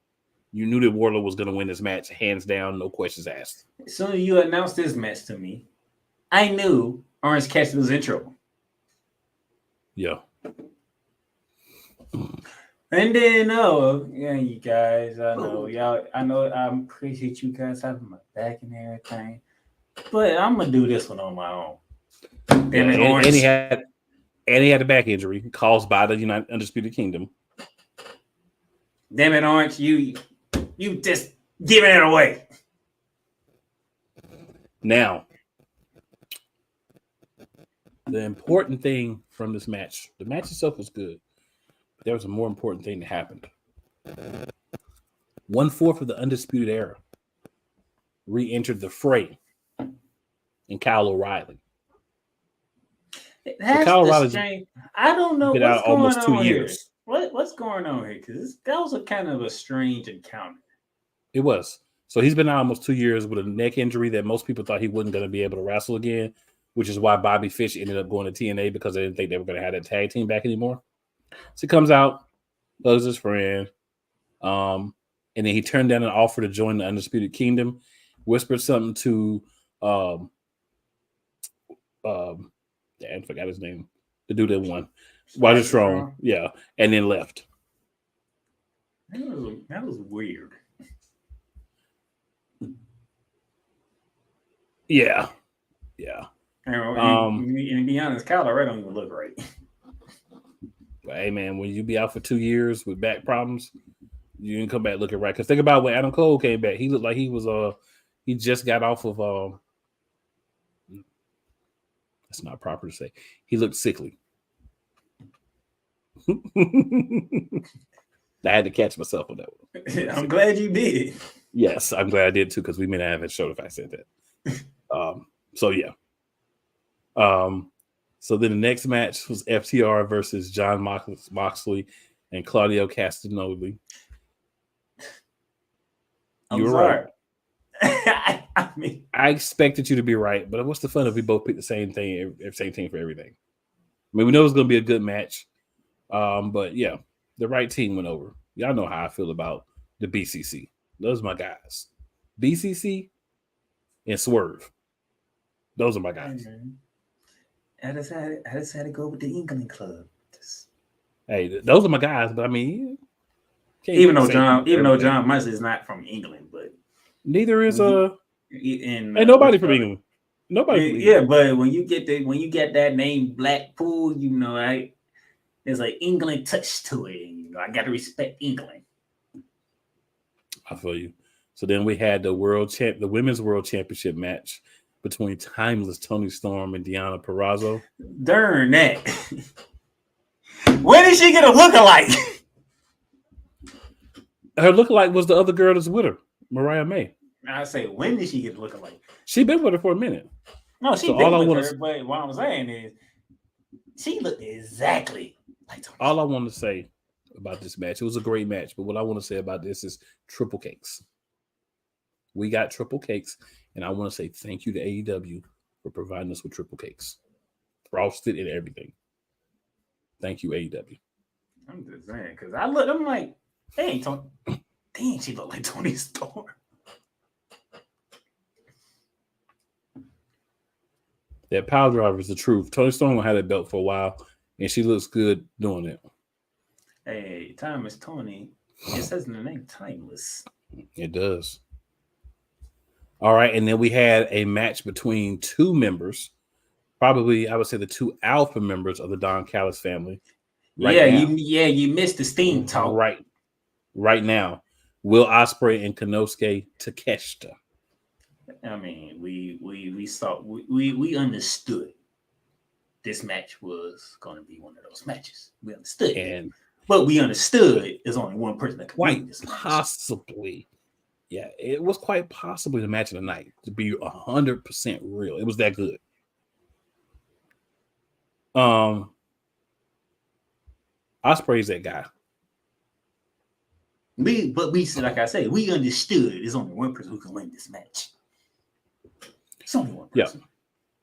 You knew that Wardlow was going to win this match, hands down, no questions asked. As soon as you announced this match to me, I knew Orange Cassidy was in trouble. Yeah. And then, you guys, I appreciate you guys having my back and everything, but I'm gonna do this one on my own. And he had a back injury caused by the Undisputed Kingdom. Damn it, Orange, you just giving it away. Now, the important thing from this match, the match itself was good. But there was a more important thing that happened. 1/4 of the Undisputed Era re-entered the fray in Kyle O'Reilly. That's Kyle O'Reilly's strange. I don't know been out almost 2 years. What's going on here? Because that was a kind of a strange encounter. It was. So he's been out almost 2 years with a neck injury that most people thought he wasn't going to be able to wrestle again, which is why Bobby Fish ended up going to TNA because they didn't think they were going to have that tag team back anymore. So he comes out, hugs his friend, and then he turned down an offer to join the Undisputed Kingdom, whispered something to I forgot his name. The dude that won. Roderick Strong. Yeah. And then left. That was weird. Yeah. Yeah. And to be honest, Kyle O'Reilly don't even look right. But hey man, when you be out for 2 years with back problems, you didn't come back looking right. Because think about when Adam Cole came back. He looked like he was he just got off of that's not proper to say. He looked sickly. I had to catch myself on that one. I'm glad you did. Yes, I'm glad I did too, because we may not have it showed if I said that. So yeah. So then the next match was FTR versus John Moxley and Claudio Castagnoli. You were right. I expected you to be right, but what's the fun if we both pick the same thing for everything? I mean, we know it's going to be a good match, but yeah, the right team went over. Y'all know how I feel about the BCC. Those are my guys. BCC and Swerve. Those are my guys. I just had to go with the England club. Hey, those are my guys, but I mean, even though John Munson is not from England, but neither is and nobody from England. Nobody from England. Yeah, but when you get that name Blackpool, you know, there's an England touch to it. You know, I got to respect England. I feel you. So then we had the women's world championship match between timeless Toni Storm and Deonna Purrazzo. Darn that. When did she get a lookalike? Her lookalike was the other girl that's with her, Mariah May. I say, when did she get a lookalike? She been with her for a minute. No, she been with her, but what I'm saying is she looked exactly like Toni. All I want to say about this match, it was a great match, but what I want to say about this is triple cakes. We got triple cakes, and I want to say thank you to AEW for providing us with triple cakes. Frosted and everything. Thank you, AEW. I'm just saying, because I'm like, hey, Toni. Dang, she looked like Toni Storm. That power driver is the truth. Toni Storm had that belt for a while, and she looks good doing it. Hey, Timeless Toni. It says in the name, Timeless. It does. All right, and then we had a match between two members, probably I would say the two alpha members of the Don Callis family. You missed the steam talk. Right now, Will Ospreay and Konosuke Takeshita. I mean, we saw we understood this match was going to be one of those matches. We understood, but we understood there's only one person that can win this match. Possibly. Yeah, it was quite possibly the match of the night, to be 100% real. It was that good. Ospreay's that guy. We said, like I said, we understood there's only one person who can win this match. It's only one person. Yeah.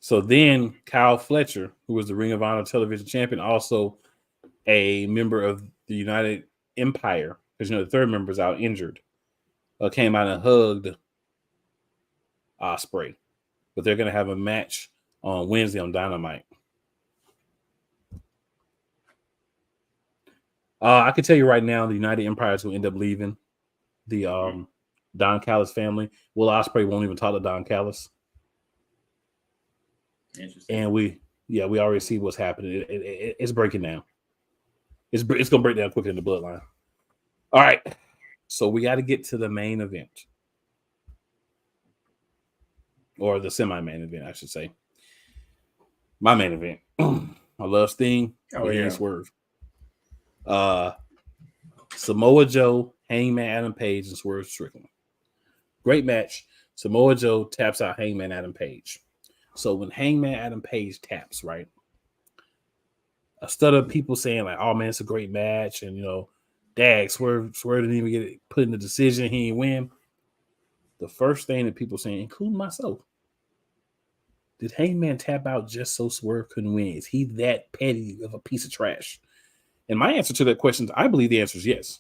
So then Kyle Fletcher, who was the Ring of Honor television champion, also a member of the United Empire, because the third member's out injured, came out and hugged Ospreay. But they're going to have a match on Wednesday on Dynamite. I can tell you right now, the United Empire is going to end up leaving the Don Callis family. Will Ospreay won't even talk to Don Callis. Interesting. And we already see what's happening. It's breaking down. It's going to break down quicker than the bloodline. All right. So we got to get to the main event. Or the semi-main event, I should say. My main event. I love Sting. Swerve. Samoa Joe, Hangman Adam Page, and Swerve Strickland. Great match. Samoa Joe taps out Hangman Adam Page. So when Hangman Adam Page taps, right? Instead of people saying like, "Oh man, it's a great match," and Swerve didn't even get it put in the decision, he didn't win. The first thing that people saying, including myself, did Hangman tap out just so Swerve couldn't win? Is he that petty of a piece of trash? And my answer to that question, I believe the answer is yes.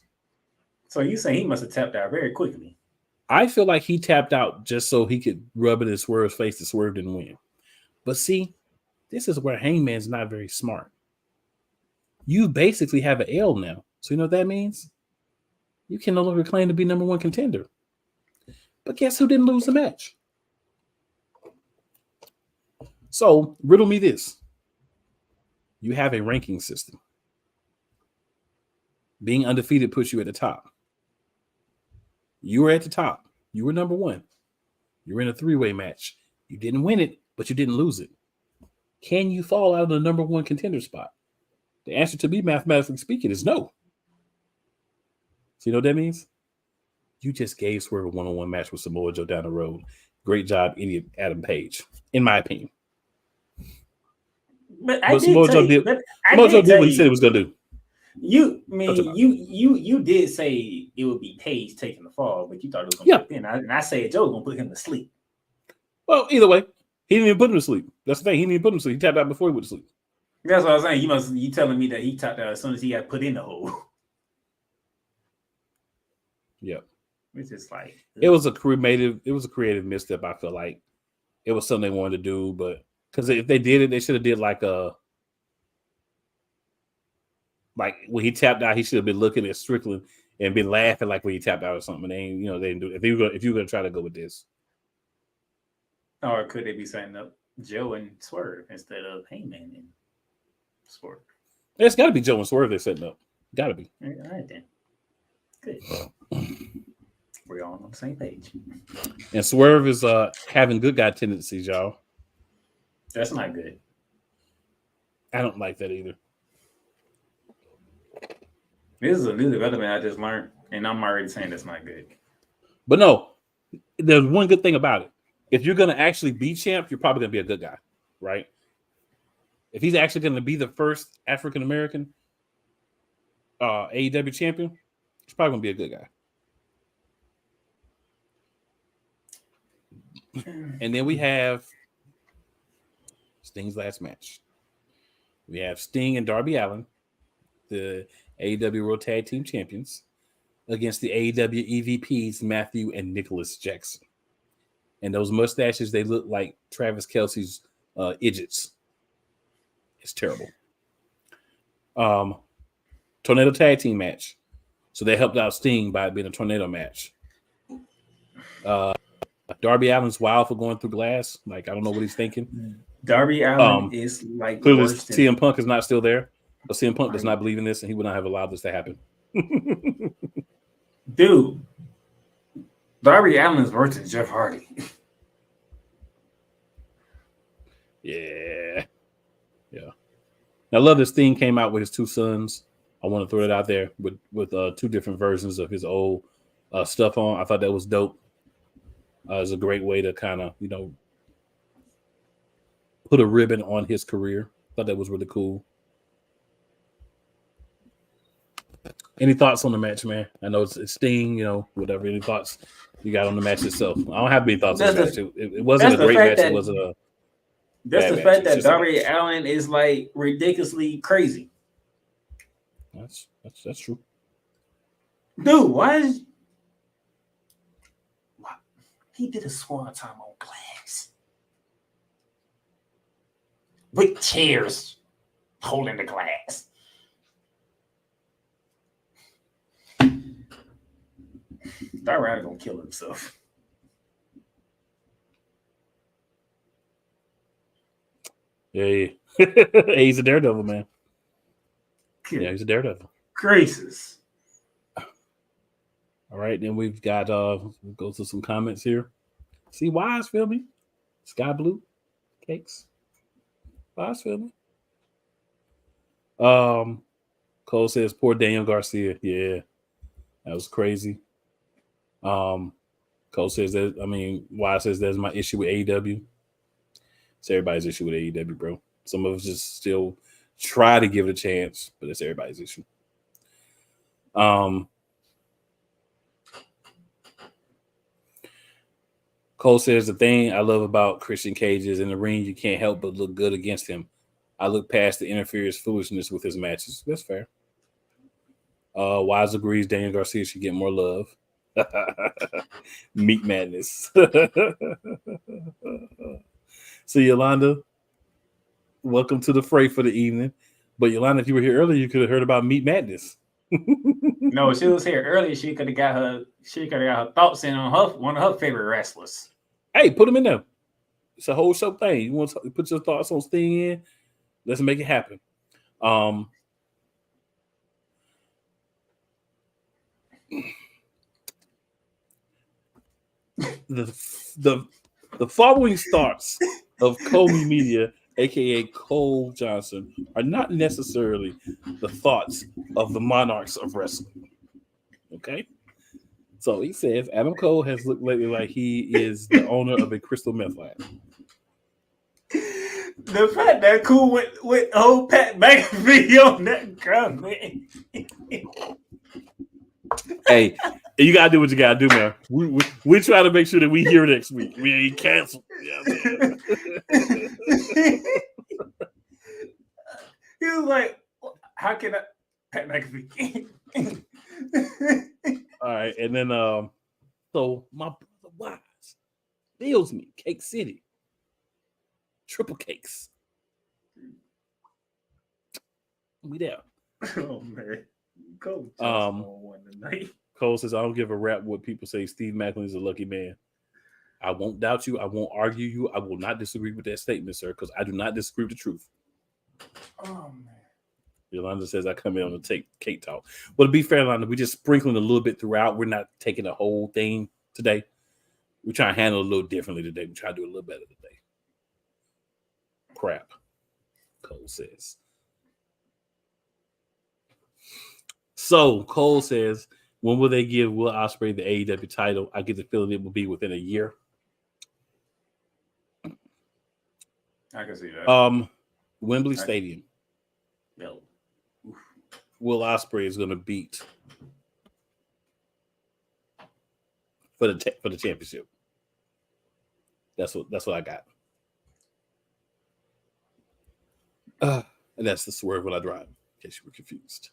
So you say he must have tapped out very quickly? I feel like he tapped out just so he could rub it in Swerve's face that Swerve didn't win. But see, this is where Hangman's not very smart. You basically have an L now. So you know what that means? You can no longer claim to be number one contender. But guess who didn't lose the match? So riddle me this. You have a ranking system. Being undefeated puts you at the top. You were at the top. You were number one. You were in a three-way match. You didn't win it, but you didn't lose it. Can you fall out of the number one contender spot? The answer to me, mathematically speaking, is no. So you know what that means? You just gave Swerve a one-on-one match with Samoa Joe down the road. Great job, idiot Adam Page, in my opinion. But Samoa Joe did what he said he was going to do. You did say it would be Page taking the fall, but you thought it was going to put him in. And I said Joe was going to put him to sleep. Well, either way, he didn't even put him to sleep. That's the thing. He didn't even put him to sleep. He tapped out before he went to sleep. That's what I was saying. You telling me that he tapped out as soon as he got put in the hole. Yep. It's just like it was a creative misstep. I feel like it was something they wanted to do, but Because if they did it, they should have did like when he tapped out, he should have been looking at Strickland and been laughing like when he tapped out or something. They didn't do it. If you were gonna try to go with this. Or could they be setting up Joe and Swerve instead of Heyman and Swerve? It's got to be Joe and Swerve they're setting up. Got to be. All right, then. Good. We're all on the same page. And Swerve is having good guy tendencies, y'all. That's not good. I don't like that either. This is a new development I just learned, and I'm already saying that's not good. But no, there's one good thing about it. If you're going to actually be champ, you're probably going to be a good guy, right? If he's actually going to be the first African-American AEW champion, he's probably going to be a good guy. And then we have Sting's last match. We have Sting and Darby Allin, the AEW World Tag Team Champions, against the AEW EVPs, Matthew and Nicholas Jackson. And those mustaches, they look like Travis Kelce's idiots. It's terrible. Tornado Tag Team match. So they helped out Sting by it being a tornado match. Darby Allin's wild for going through glass. Like, I don't know what he's thinking. Darby Allin is like clearly CM Punk is not still there. But CM Punk does not believe in this, and he would not have allowed this to happen. Dude, Darby Allin is worse than Jeff Hardy. Yeah. I love this thing came out with his two sons. I want to throw it out there with two different versions of his old stuff on. I thought that was dope. It was a great way to kind of, put a ribbon on his career. Thought that was really cool. Any thoughts on the match, man? I know it's Sting, whatever. Any thoughts you got on the match itself? I don't have any thoughts on the match. It wasn't a great match. It wasn't a That's the fact that Darby Allin is like ridiculously crazy. That's true. Dude, why he did a swan time on glass with chairs holding the glass. Darby Allin gonna kill himself. Yeah. He's a daredevil, man. Yeah, he's a daredevil. Gracious. All right, then we've got we'll go to some comments here. See, Wise, feel me? Sky Blue Cakes. Wise, feel me? Cole says, poor Daniel Garcia. Yeah, that was crazy. Cole says that, Wise says that's my issue with AEW. It's everybody's issue with AEW, bro. Some of us just still try to give it a chance, but it's everybody's issue. Cole says the thing I love about Christian Cage is in the ring, you can't help but look good against him. I look past the interference foolishness with his matches. That's fair. Wise agrees Daniel Garcia should get more love. Meat madness. So, Yolanda, welcome to the fray for the evening. But, Yolanda, if you were here earlier, you could have heard about Meat Madness. No, she was here earlier. She could have got her thoughts in on one of her favorite wrestlers. Hey, put them in there. It's a whole show thing. You want to put your thoughts on Sting in? Let's make it happen. The following starts of Comey Media, aka Cole Johnson, are not necessarily the thoughts of the Monarchs of Wrestling. Okay? So he says Adam Cole has looked lately like he is the owner of a crystal meth lab. The fact that Cool with old Pat McAfee on that comment. Hey, you gotta do what you gotta do, man. We try to make sure that we hear next week. We ain't canceled. Yeah, he was like, "How can I?" Pat McAfee. All right, and then so my brother Wise, Bills me, Cake City. Triple cakes. We there. Oh man, go one tonight. Cole says, I don't give a rap what people say. Steve Macklin is a lucky man. I won't doubt you. I won't argue you. I will not disagree with that statement, sir, because I do not disagree with the truth. Oh man. Yolanda says I come in on the cake talk. Well, to be fair, Yolanda, we're just sprinkling a little bit throughout. We're not taking the whole thing today. We're trying to handle it a little differently today. We're trying to do a little better today. Crap, Cole says. So Cole says, when will they give Will Ospreay the AEW title? I get the feeling it will be within a year. I can see that. Wembley Stadium. No. Will Ospreay is going to beat for the championship. That's what I got. And that's the swerve when I drive, in case you were confused.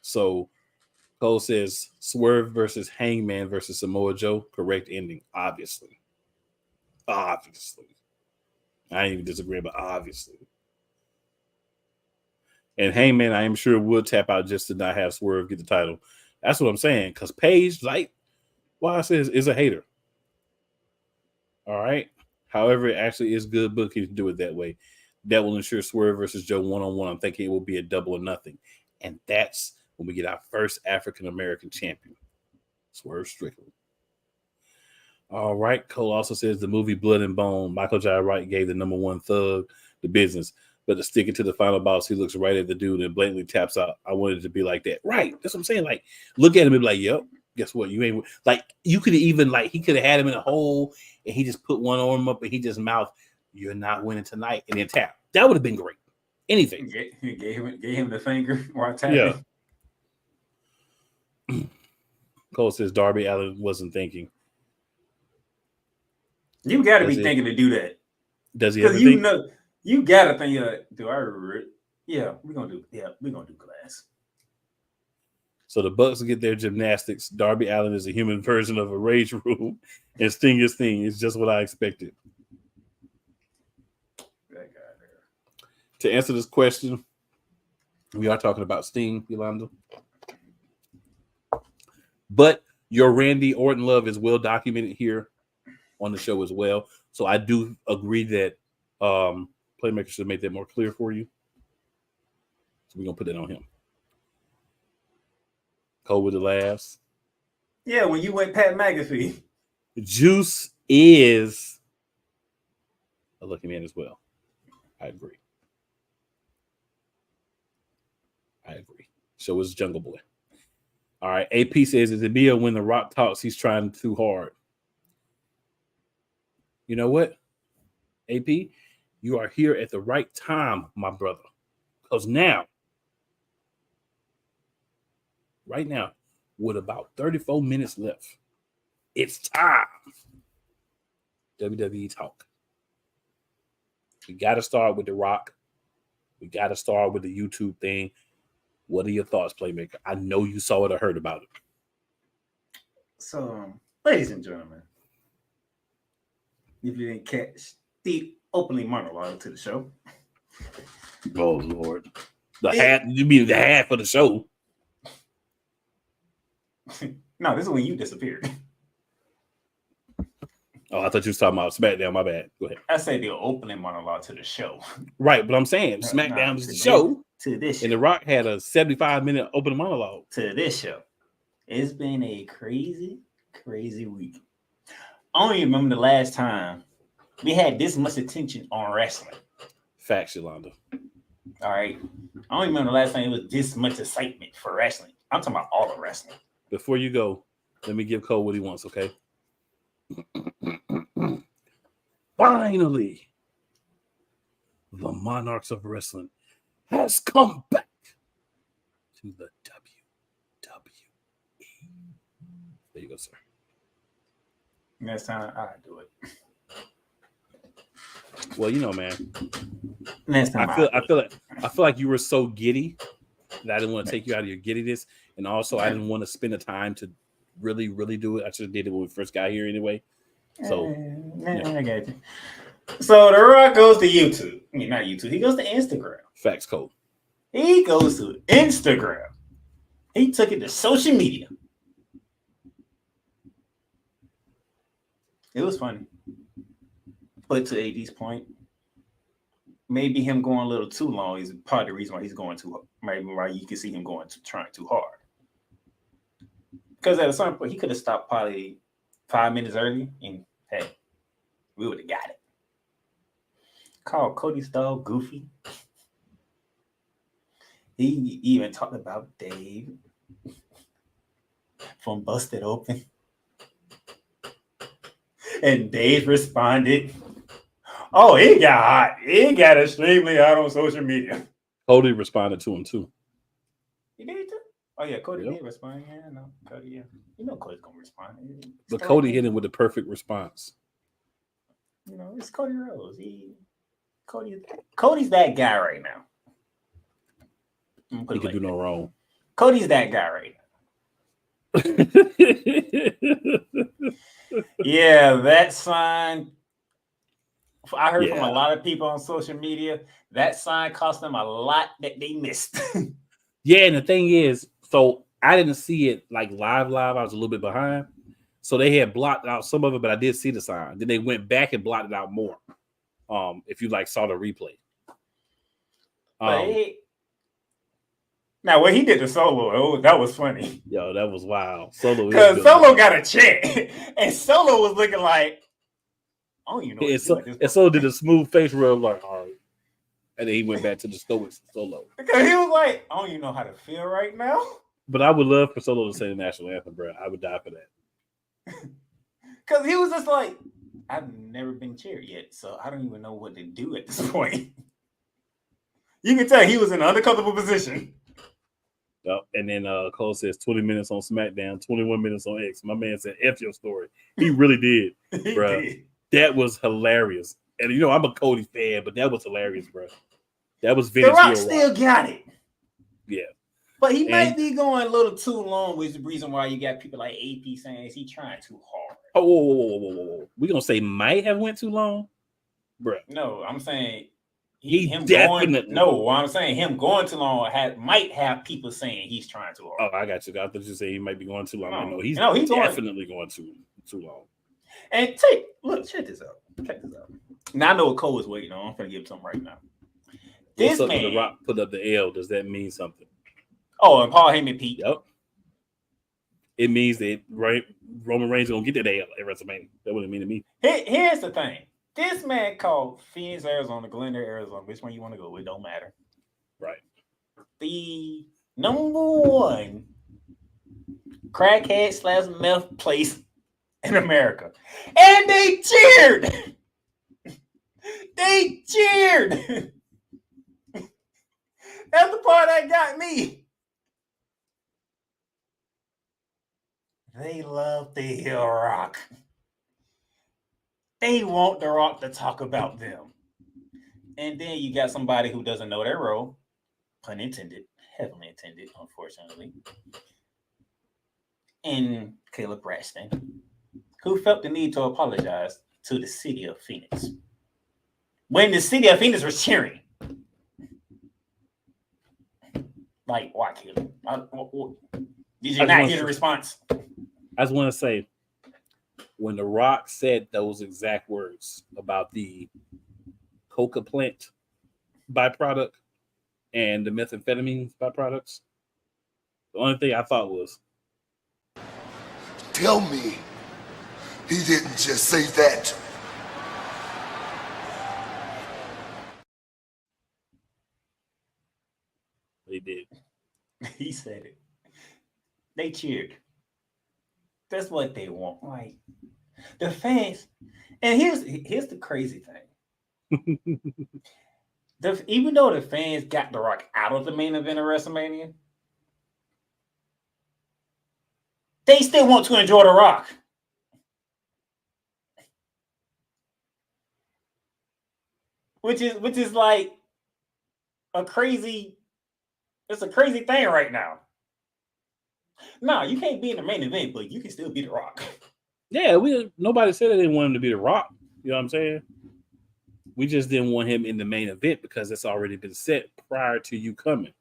So Cole says Swerve versus Hangman versus Samoa Joe. Correct ending, obviously. Obviously. I ain't even disagree, but obviously. And Hangman, I am sure, would tap out just to not have Swerve get the title. That's what I'm saying. Because Paige, like Why says, is a hater. All right. However, it actually is good booking to do it that way. That will ensure Swerve versus Joe one-on-one. I'm thinking it will be a double or nothing. And that's when we get our first African-American champion, Swerve Strickland. All right. Cole also says the movie Blood and Bone, Michael Jai Wright gave the number one thug the business, but to stick it to the final boss, he looks right at the dude and blatantly taps out. I wanted it to be like that. Right. That's what I'm saying. Like, look at him and be like, yep, guess what? You ain't like, you could even like, he could have had him in a hole and he just put one arm up and he just mouthed, you're not winning tonight, and then tap. That would have been great. Anything. He gave him the finger while tapping. Yeah. Cole says Darby Allin wasn't thinking. You got to be thinking to do that. Does he? Because you know, you got to think. Do I? Yeah, we're gonna do. Yeah, we're gonna do glass. So the Bucks get their gymnastics. Darby Allin is a human version of a Rage Room, and Sting is Sting. It's just what I expected. That guy there. To answer this question, we are talking about Sting, Yolanda. But your Randy Orton love is well documented here on the show as well. So I do agree that Playmaker should make that more clear for you. So we're going to put that on him. Cole with the laughs. Yeah, when you went Pat McAfee. Juice is a lucky man as well. I agree. So is Jungle Boy. All right. AP says, is it Mia when The Rock talks, he's trying too hard? You know what? AP, you are here at the right time, my brother. Because now, right now, with about 34 minutes left, it's time. WWE talk. We got to start with The Rock. We got to start with the YouTube thing. What are your thoughts, Playmaker? I know you saw it or heard about it. So, ladies and gentlemen, if you didn't catch the opening monologue to the show. Oh, Lord. The hat, you mean the hat for the show? No, this is when you disappeared. Oh, I thought you was talking about Smackdown. My bad. Go ahead. I say the opening monologue to the show. Right, but I'm saying Smackdown is the show. To this show. And The Rock had a 75-minute opening monologue. To this show. It's been a crazy, crazy week. I don't even remember the last time we had this much attention on wrestling. Facts, Yolanda. All right. I don't even remember the last time it was this much excitement for wrestling. I'm talking about all of wrestling. Before you go, let me give Cole what he wants, okay? Finally, the Monarchs of Wrestling has come back to the WWE. There you go, sir. Next time, I'll do it. Well, you know, man. Next time, I feel like you were so giddy that I didn't want to take you out of your giddiness, and also I didn't want to spend the time to really, really do it. I should have did it when we first got here anyway. So, I got you. So The Rock goes to YouTube. I mean, not YouTube. He goes to Instagram. Facts, Cole. He goes to Instagram. He took it to social media. It was funny. But to AD's point, maybe him going a little too long is part of the reason why he's going too hard. Maybe why you can see him trying too hard. Because at a certain point, he could have stopped probably 5 minutes early, and hey, we would have got it. Called Cody's dog Goofy. He even talked about Dave from Busted Open. And Dave responded, oh, it got hot. It got extremely hot on social media. Cody responded to him too. He did too? Oh, yeah, Cody did respond. Yeah, no, Cody, yeah. You know Cody's going to respond. But Cody hit him with the perfect response. You know, it's Cody Rhodes. Cody's that guy right now. He can do no wrong. Cody's that guy right now. Yeah, that sign. I heard from a lot of people on social media, that sign cost them a lot that they missed. Yeah, and the thing is, so I didn't see it like live. I was a little bit behind. So they had blocked out some of it, but I did see the sign. Then they went back and blocked it out more. If you like saw the replay. Now, when he did the Solo, that was funny. Yo, that was wild. Solo, because Solo got a chant, and Solo was looking like, oh, you know, and Solo did a smooth face rub, like, all right, and then he went back to the stoic Solo. Because he was like, I don't even know how to feel right now. But I would love for Solo to say the national anthem, bro. I would die for that. Because he was just like, I've never been cheered yet, so I don't even know what to do at this point. You can tell he was in an uncomfortable position. Yep. And then Cole says 20 minutes on SmackDown, 21 minutes on X. My man said, F your story. He really did, bro. That was hilarious. And, you know, I'm a Cody fan, but that was hilarious, bro. That was vintage. The Rock still got it. Yeah. But he might be going a little too long, which is the reason why you got people like AP saying, is he trying too hard? Oh, whoa. We going to say might have went too long? Bro. No, I'm saying... I'm saying him going too long might have people saying he's trying too hard. Oh, I got you. I thought you say he might be going too long. No, he's definitely going too long. And check this out. Now I know what Cole is waiting on. I'm gonna give him something right now. This man, The Rock put up the L. Does that mean something? Oh, and Paul Heyman Pete. Yep. It means that Roman Reigns gonna get that L at WrestleMania. That what it mean to me. Here's the thing. This man called Phoenix, Arizona, Glendale, Arizona. Which one you want to go with? Don't matter. Right. The #1 crackhead / meth place in America. And they cheered. That's the part that got me. They love the Hill Rock. They want The Rock to talk about them. And then you got somebody who doesn't know their role, pun intended, heavily intended, unfortunately, and Caleb Braxton, who felt the need to apologize to the city of Phoenix. When the city of Phoenix was cheering. Like, why, Caleb? Did you not hear the response? I just want to say, when The Rock said those exact words about the coca plant byproduct and the methamphetamine byproducts, the only thing I thought was, tell me he didn't just say that. He did. He said it. They cheered. That's what they want. Like, the fans, and here's the crazy thing. Even though the fans got The Rock out of the main event of WrestleMania, they still want to enjoy The Rock. Which is like it's a crazy thing right now. No, you can't be in the main event, but you can still be The Rock. Yeah, nobody said they didn't want him to be The Rock. You know what I'm saying? We just didn't want him in the main event because it's already been set prior to you coming.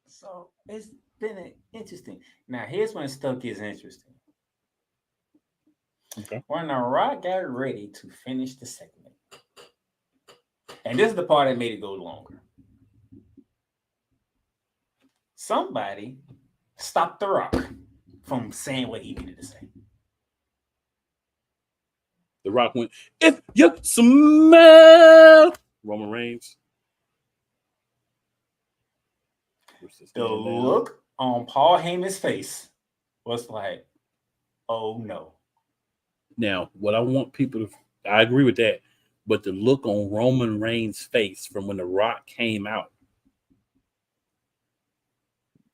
So it's been interesting. Now, here's when stuff gets interesting. Okay. When The Rock got ready to finish the segment, and this is the part that made it go longer. Somebody stopped The Rock from saying what he needed to say. The Rock went, if you smell Roman Reigns. The look on Paul Heyman's face was like, oh no. Now, what I want people to, I agree with that, but the look on Roman Reigns' face from when The Rock came out,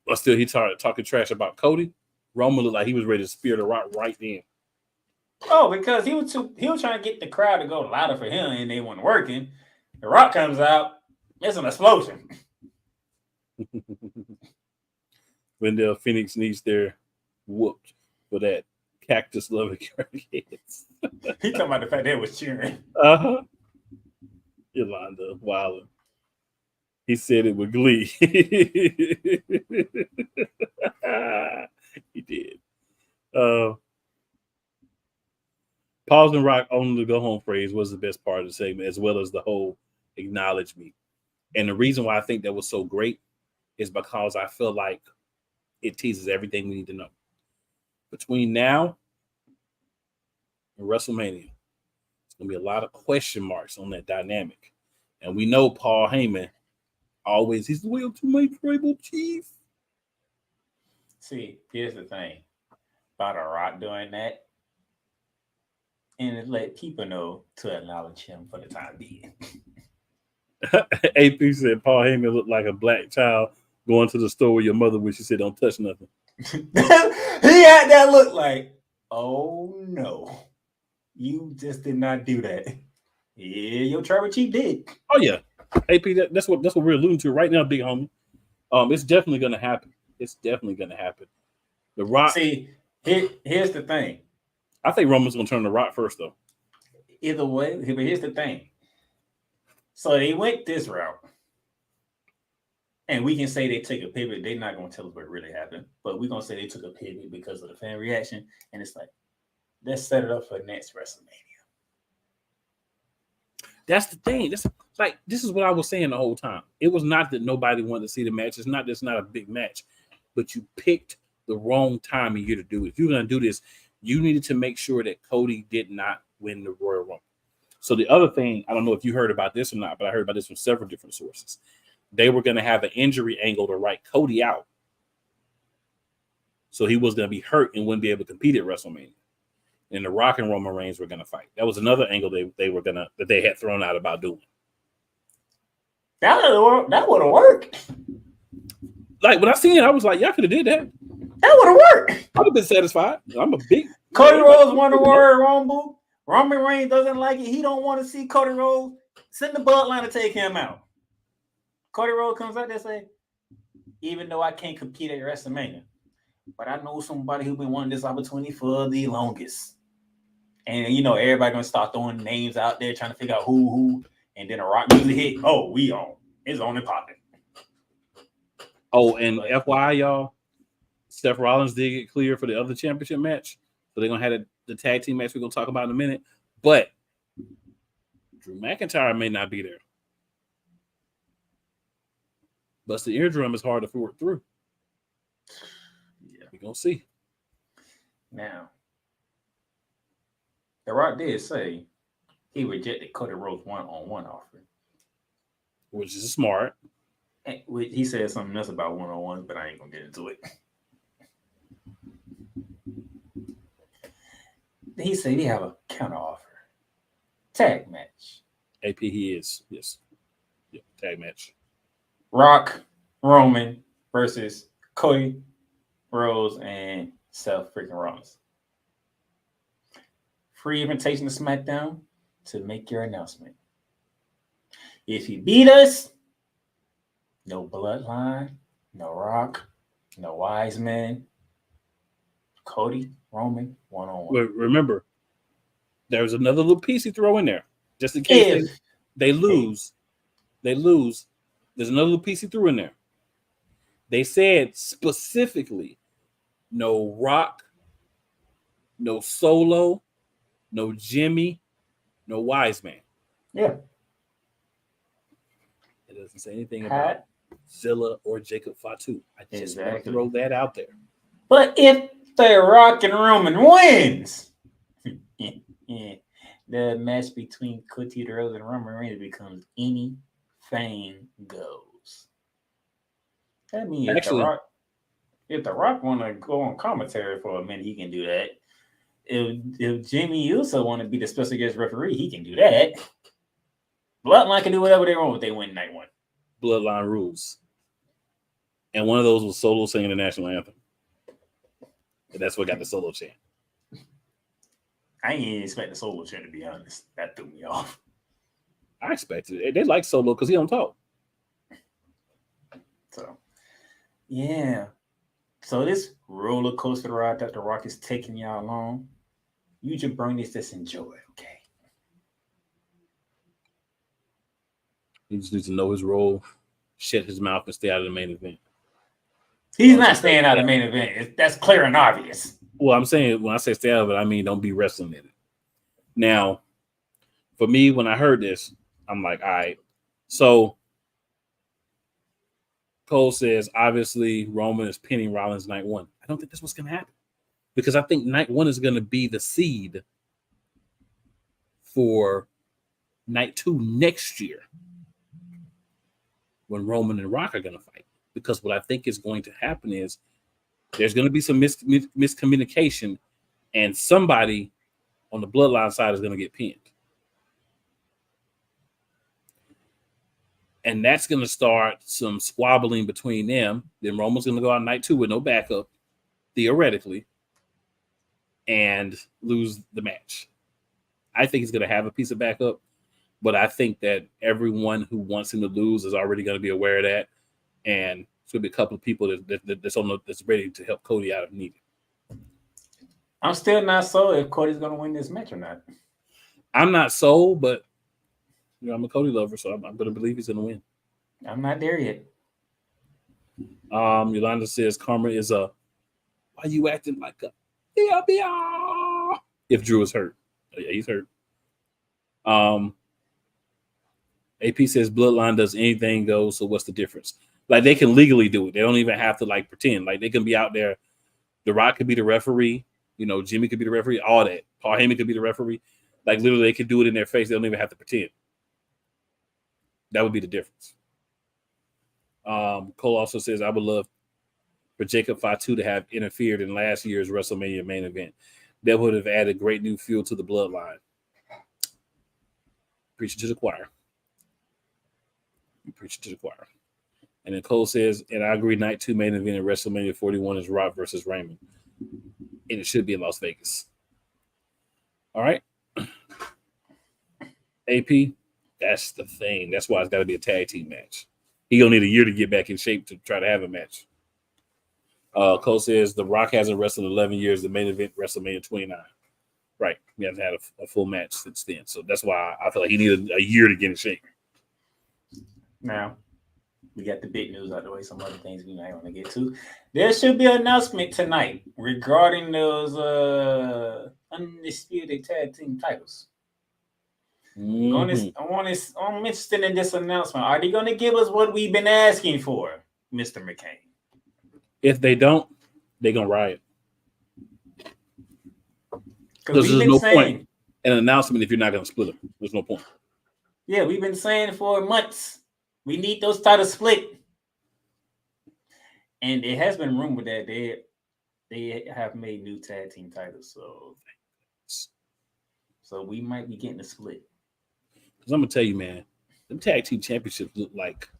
but still he started talking trash about Cody. Roman looked like he was ready to spear The Rock right then. Oh, because he was trying to get the crowd to go louder for him, and they weren't working. The Rock comes out, it's an explosion. Wendell Phoenix needs their whooped for that cactus loving heads. He talking about the fact they was cheering. Yolanda Wilder. He said it with glee. He did. Pause and Rock only to go home phrase was the best part of the segment, as well as the whole acknowledge me. And the reason why I think that was so great is because I feel like it teases everything we need to know. Between now and WrestleMania, it's going to be a lot of question marks on that dynamic. And we know Paul Heyman always, he's loyal to my tribal chief. See, here's the thing about The Rock doing that. And it let people know to acknowledge him for the time being. AP said Paul Heyman looked like a black child going to the store with your mother when she said, don't touch nothing. He had that look like, oh no, you just did not do that. Yeah, your tribal chief did. Oh yeah, AP, that's what we're alluding to right now, big homie. It's definitely gonna happen. It's definitely gonna happen. The Rock. See, here's the thing. I think Roman's gonna turn The Rock first, though. Either way, but here's the thing. So they went this route. And we can say they took a pivot. They're not going to tell us what really happened. But we're going to say they took a pivot because of the fan reaction. And it's like, let's set it up for next WrestleMania. That's the thing. This is what I was saying the whole time. It was not that nobody wanted to see the match. It's not a big match. But you picked the wrong time of year to do it. If you're going to do this, you needed to make sure that Cody did not win the Royal Rumble. So the other thing, I don't know if you heard about this or not, but I heard about this from several different sources. They were going to have an injury angle to write Cody out. So he was going to be hurt and wouldn't be able to compete at WrestleMania. And The Rock and Roman Reigns were going to fight. That was another angle that they had thrown out about doing. That would have worked. Like when I seen it, I was like, y'all could have did that. That would have worked. I'd have been satisfied. I'm a big Cody Rhodes won the Royal Rumble. Roman Reigns doesn't like it. He don't want to see Cody Rhodes. Send the bloodline to take him out. Cody Rhodes comes out there and say, even though I can't compete at WrestleMania, but I know somebody who's been wanting this opportunity for the longest. And, everybody going to start throwing names out there, trying to figure out who. And then a Rock usually hit, oh, we on. It's on and popping. Oh, and FYI, y'all, Seth Rollins did get cleared for the other championship match. So they're going to have the tag team match we're going to talk about in a minute. But Drew McIntyre may not be there. But the eardrum is hard to work through. Yeah, we're going to see. Now, The Rock did say he rejected Cody Rhodes one-on-one offer. Which is smart. And he said something else about one-on-ones, but I ain't going to get into it. He said he have a counter offer. Tag match. AP he is. Yes. Yeah, tag match. Rock, Roman versus Cody Rhodes and Seth freaking Rollins. Free invitation to SmackDown to make your announcement. If you beat us, no bloodline, no Rock, no Wise Man. Cody Roman one-on-one. But remember, there's another little piece he throw in there. Just in case they lose. They lose. There's another little piece he threw in there. They said specifically no Rock, no Solo, no Jimmy, no Wiseman. Yeah. It doesn't say anything about Zilla or Jacob Fatu. I just want to throw that out there. But if the Rock and Roman wins, the match between Cody Rhodes and Roman Reigns becomes anything goes. That means if the Rock want to go on commentary for a minute, he can do that. If Jimmy Uso want to be the special guest referee, he can do that. Bloodline can do whatever they want if they win night one. Bloodline rules. And one of those was Solo singing the national anthem. And that's what got the Solo chant. I ain't expect the Solo chant, to be honest. That threw me off. I expected it. They like Solo because he don't talk. So, yeah. So this roller coaster ride that the Rock is taking y'all along, you just bring this, just enjoy, okay? He just needs to know his role, shut his mouth, and stay out of the main event. He's not staying out of the main event. That's clear and obvious. Well, I'm saying when I say stay out of it, I mean don't be wrestling in it. Now, for me, when I heard this, I'm like, all right. So Cole says, obviously, Roman is pinning Rollins night one. I don't think that's what's going to happen. Because I think night one is going to be the seed for night two next year when Roman and Rock are going to fight. Because what I think is going to happen is there's going to be some miscommunication and somebody on the Bloodline side is going to get pinned. And that's going to start some squabbling between them. Then Roman's going to go out night two with no backup, theoretically, and lose the match. I think he's going to have a piece of backup, but I think that everyone who wants him to lose is already going to be aware of that. And it's going to be a couple of people that's ready to help Cody out if needed. I'm still not sold if Cody's going to win this match or not. I'm not sold, but I'm a Cody lover, so I'm going to believe he's going to win. I'm not there yet. Yolanda says Karma is why you acting like a if Drew is hurt. Oh, yeah, he's hurt. AP says Bloodline does anything goes, so what's the difference? Like they can legally do it. They don't even have to like pretend. Like they can be out there. The Rock could be the referee. Jimmy could be the referee. All that. Paul Heyman could be the referee. Like literally, they could do it in their face. They don't even have to pretend. That would be the difference. Cole also says, I would love for Jacob Fatu to have interfered in last year's WrestleMania main event. That would have added great new fuel to the Bloodline. Preaching to the choir. Preaching to the choir. And then Cole says, and I agree, night two main event in WrestleMania 41 is Rock versus Raymond. And it should be in Las Vegas. All right. AP, that's the thing. That's why it's got to be a tag team match. He gonna need a year to get back in shape to try to have a match. Cole says The Rock hasn't wrestled in 11 years. The main event WrestleMania 29. Right, he hasn't had a full match since then. So that's why I feel like he needed a year to get in shape. Now we got the big news out of the way. Some other things we might want to get to. There should be an announcement tonight regarding those undisputed tag team titles. Mm-hmm. I'm interested in this announcement. Are they going to give us what we've been asking for, Mr. McCain? If they don't, they're going to riot. Because there's no point in an announcement if you're not going to split them. There's no point. Yeah, we've been saying for months, we need those titles split. And it has been rumored that they have made new tag team titles. So we might be getting a split. Because I'm going to tell you, man, them tag team championships look like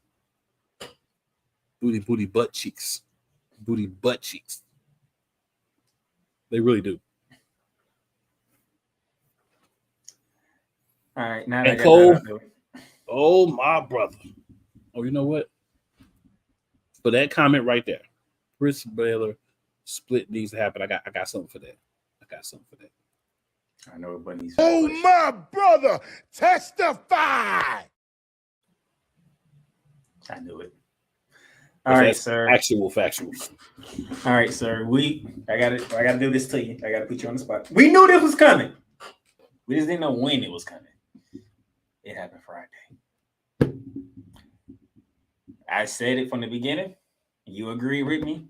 booty butt cheeks. Booty butt cheeks. They really do. All right. Now and Cole, oh, my brother. Oh, you know what? For that comment right there, Chris Baylor split needs to happen. I got something for that. I got something for that. I know what Bunny's. Oh, my brother, testify. I knew it. All right, sir. Actual factuals. All right, sir. I gotta do this to you. I gotta put you on the spot. We knew this was coming. We just didn't know when it was coming. It happened Friday. I said it from the beginning. You agree with me.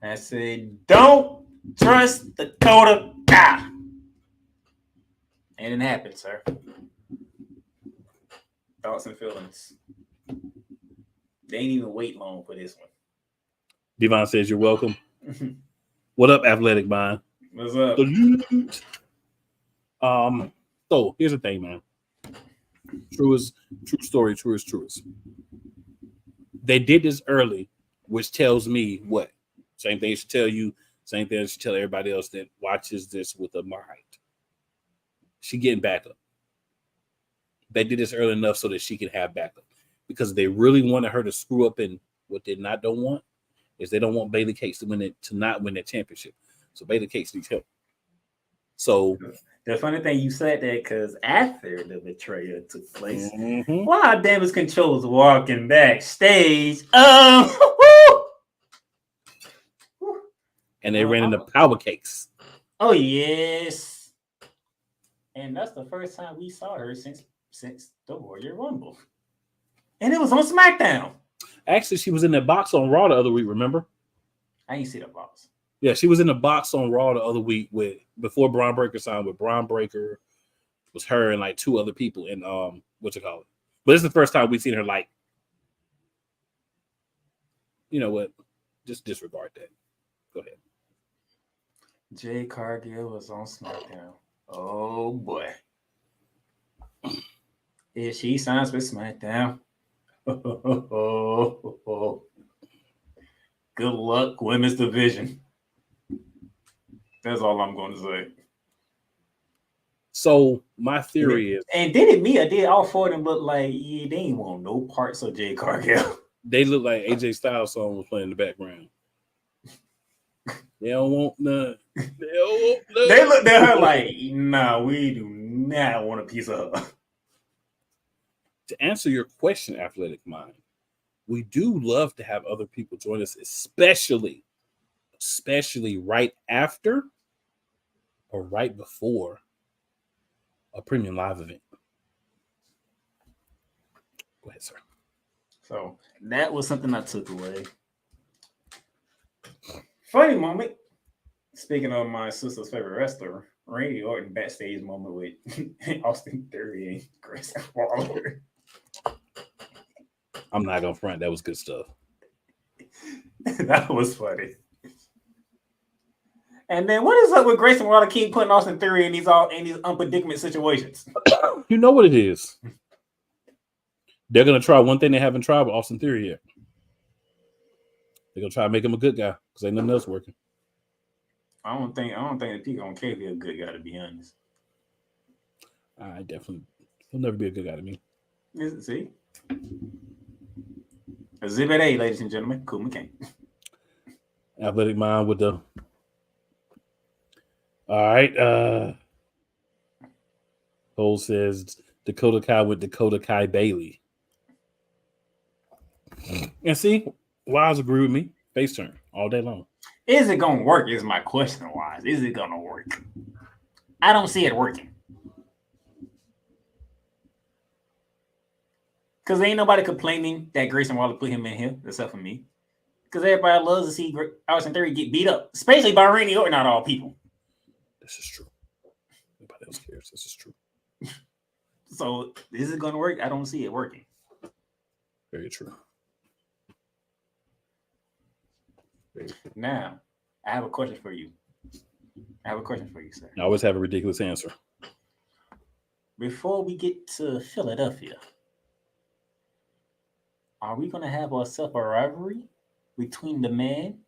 I said, don't trust the Dakota guy. And it happened, sir. Thoughts and feelings. They ain't even wait long for this one. Devon says you're welcome. What up, Athletic Mind? What's up? So here's the thing, man. True story, true is truest. They did this early, which tells me what? Same thing it should tell you, same thing it should tell everybody else that watches this with a mind. She getting backup. They did this early enough so that she can have backup. Because they really wanted her to screw up, and what they don't want is they don't want Bayley Cates to not win that championship. So Bayley Cates needs help. So the funny thing you said that because after the betrayal took place, while Damage Control was walking backstage, and they ran into Power Cakes. Oh yes, and that's the first time we saw her since the Royal Rumble. And it was on SmackDown. Actually, she was in that box on Raw the other week, remember? I didn't see that box. Yeah, she was in the box on Raw the other week before Braun Breaker signed with Braun Breaker. Was her and like two other people in what you call it. But this is the first time we've seen her like, you know what? Just disregard that. Go ahead. Jade Cargill was on SmackDown. Oh boy. If she signs with SmackDown. Good luck, women's division. That's all I'm going to say. So my theory is, and did all four of them look like they ain't want no parts of Jade Cargill? They look like AJ Styles song was playing in the background. They don't want none. They looked at her like, nah, we do not want a piece of her. To answer your question, Athletic Mind, we do love to have other people join us, especially right after or right before a premium live event. Go ahead, sir. So that was something I took away. Funny moment. Speaking of my sister's favorite wrestler, Randy Orton backstage moment with Austin Theory and Grayson Waller. I'm not gonna front. That was good stuff. That was funny. And then what is up with Grayson Waller keep putting Austin Theory in these unpredictable situations? You know what it is. They're gonna try one thing they haven't tried with Austin Theory yet. They're gonna try to make him a good guy because ain't nothing else working. I don't think that people don't care if he's a good guy, to be honest. I definitely he'll never be a good guy to me. See? Exhibit A, ladies and gentlemen, Cool McCain. Athletic Mind with the all right. Cole says Dakota Kai with Dakota Kai Bailey. And see, Wise agree with me. Face turn all day long. Is it gonna work? Is my question, Wise. Is it gonna work? I don't see it working. Because ain't nobody complaining that Grayson Waller put him in here, except for me. Because everybody loves to see Austin Theory get beat up, especially by Randy Orton, not all people. This is true. Nobody else cares. This is true. So, is it going to work? I don't see it working. Very true. Now, I have a question for you. Sir. I always have a ridiculous answer. Before we get to Philadelphia, are we going to have ourselves a rivalry between the man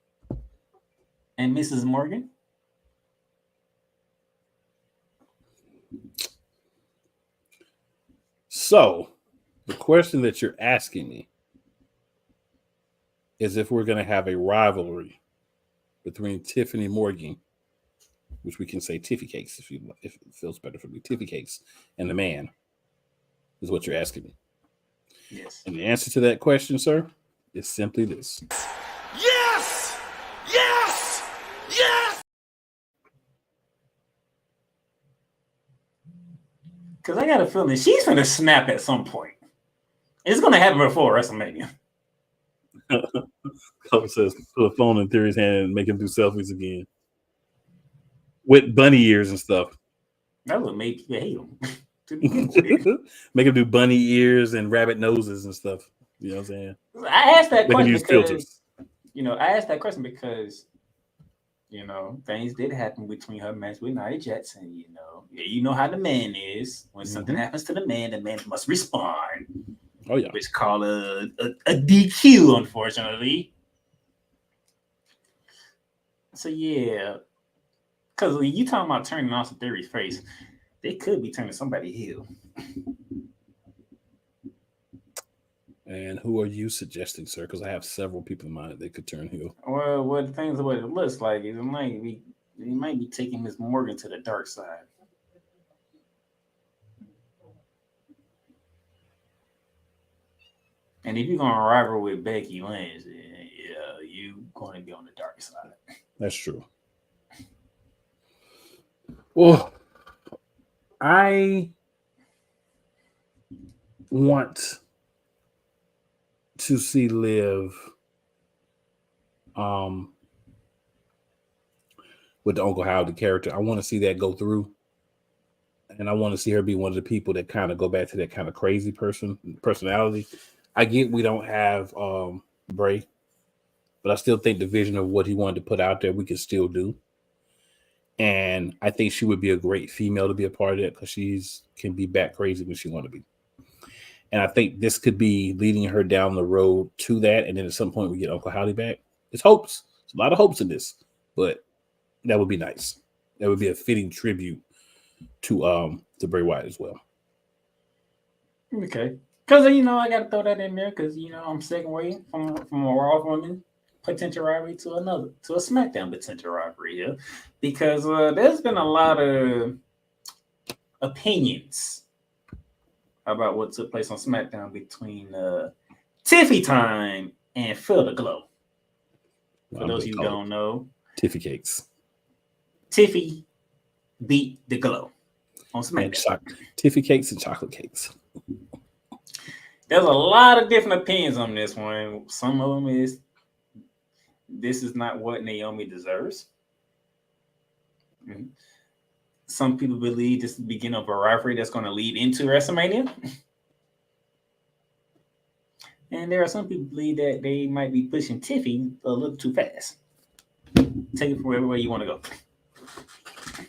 and Mrs. Morgan? So, the question that you're asking me is if we're going to have a rivalry between Tiffany Morgan which we can say Tiffy Cakes if it feels better for me. Tiffy Cakes and the man is what you're asking me. Yes. And the answer to that question, sir, is simply this. Yes! Yes! Yes! Because I got a feeling she's going to snap at some point. It's going to happen before WrestleMania. Coach says, put a phone in Theory's hand and make him do selfies again. With bunny ears and stuff. That would make you hate him. Make him do bunny ears and rabbit noses and stuff. You know what I'm saying? I asked that question because, filters. things did happen between her match with Nia Jax, and you know how the man is. When something happens to the man must respond. Oh yeah, which called a DQ, unfortunately. So yeah, because when you talking about turning Austin Theory's face, they could be turning somebody heel. And who are you suggesting, sir? Because I have several people in mind that they could turn heel. Well, what it looks like is he might be taking Miss Morgan to the dark side. And if you're gonna rival with Becky Lynch, yeah, you're going to be on the dark side. That's true. Well, I want to see Liv with the Uncle Howdy character. I want to see that go through. And I want to see her be one of the people that kind of go back to that kind of crazy personality. I get we don't have Bray, but I still think the vision of what he wanted to put out there, we can still do. And I think she would be a great female to be a part of that because she's can be back crazy when she want to be. And I think this could be leading her down the road to that. And then at some point we get Uncle Howdy back. It's hopes. There's a lot of hopes in this, but that would be nice. That would be a fitting tribute to Bray Wyatt as well. Okay. Because, I got to throw that in there because, I'm segueing from a Raw woman potential rivalry to a SmackDown potential rivalry here. Because there's been a lot of opinions about what took place on SmackDown between Tiffy Time and Feel the Glow. For those of you who don't know, Tiffy Cakes. Tiffy beat the Glow on SmackDown. Tiffy Cakes and chocolate cakes. There's a lot of different opinions on this one. Some of them is this is not what Naomi deserves. Some people believe this is the beginning of a rivalry that's going to lead into WrestleMania. And there are some people who believe that they might be pushing Tiffy a little too fast. Take it from everywhere you want to go.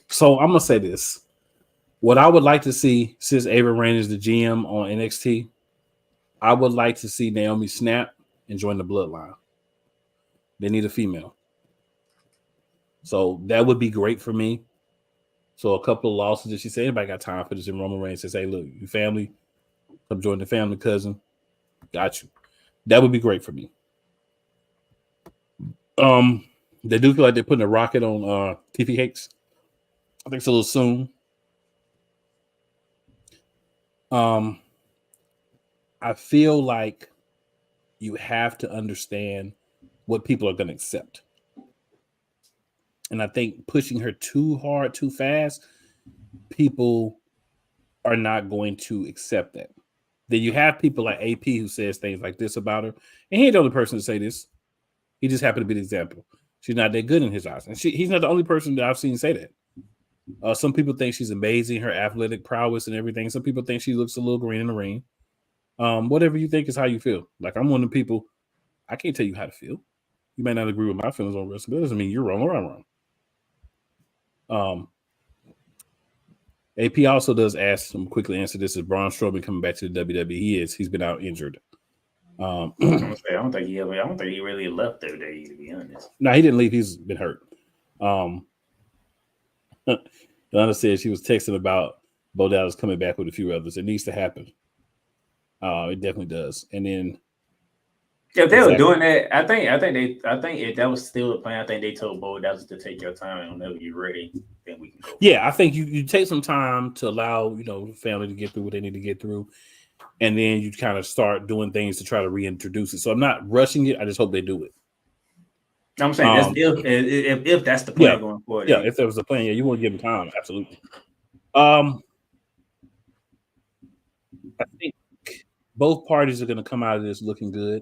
So I'm going to say this. What I would like to see, since Ava Rain is the GM on NXT, I would like to see Naomi snap and join the Bloodline. They need a female. So that would be great for me. So a couple of losses that she said, anybody got time for this? And Roman Reigns says, hey, look, you family, come join the family, cousin. Got you. That would be great for me. They do feel like they're putting a rocket on Tiffy Cakes. I think it's a little soon. I feel like you have to understand what people are going to accept. And I think pushing her too hard, too fast, people are not going to accept that. Then you have people like AP who says things like this about her. And he ain't the only person to say this. He just happened to be the example. She's not that good in his eyes. And he's not the only person that I've seen say that. Some people think she's amazing, her athletic prowess and everything. Some people think she looks a little green in the ring. Whatever you think is how you feel. Like, I'm one of the people, I can't tell you how to feel. You may not agree with my feelings on wrestling, but that doesn't mean you're wrong or I'm wrong. AP also does ask, I'm quickly answer this, is Braun Strowman coming back to the WWE? He is. He's been out injured. I don't think he really left WWE, to be honest. No, he didn't leave. He's been hurt. Donna said she was texting about Bo Dallas coming back with a few others. It needs to happen. It definitely does. And then If they were doing that, I think if that was still the plan, I think they told Bo that was to take your time and whenever you're ready, then we can go. Yeah, I think you take some time to allow family to get through what they need to get through, and then you kind of start doing things to try to reintroduce it. So I'm not rushing it. I just hope they do it. I'm saying that's if that's the plan going forward. Yeah, if there was a plan, you want to give them time, absolutely. I think both parties are going to come out of this looking good.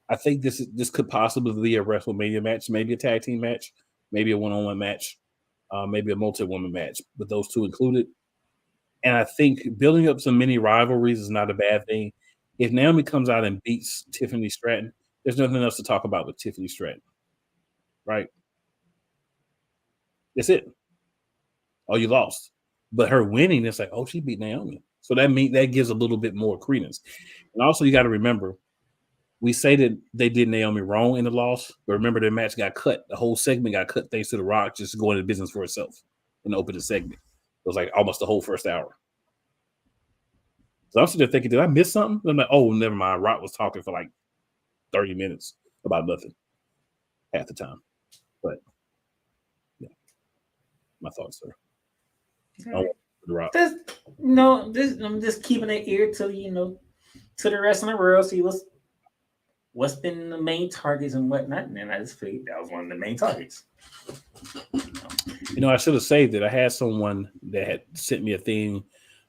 I think this could possibly be a WrestleMania match, maybe a tag team match, maybe a one-on-one match, maybe a multi-woman match, with those two included. And I think building up some mini rivalries is not a bad thing. If Naomi comes out and beats Tiffany Stratton, there's nothing else to talk about with Tiffany Stratton, right? That's it. Oh, you lost. But her winning, it's like, oh, she beat Naomi. So that gives a little bit more credence. And also, you got to remember, we say that they did Naomi wrong in the loss, but remember their match got cut. The whole segment got cut thanks to The Rock just going into business for itself in the opening segment. It was like almost the whole first hour. So I'm sitting there thinking, did I miss something? I'm like, oh, never mind. Rock was talking for like 30 minutes about nothing half the time. But yeah, my thoughts, sir. I'm just keeping an ear to to the rest of the world, see what's been the main targets and whatnot, and then I just figured that was one of the main targets. I should have saved it. I had someone that had sent me a thing.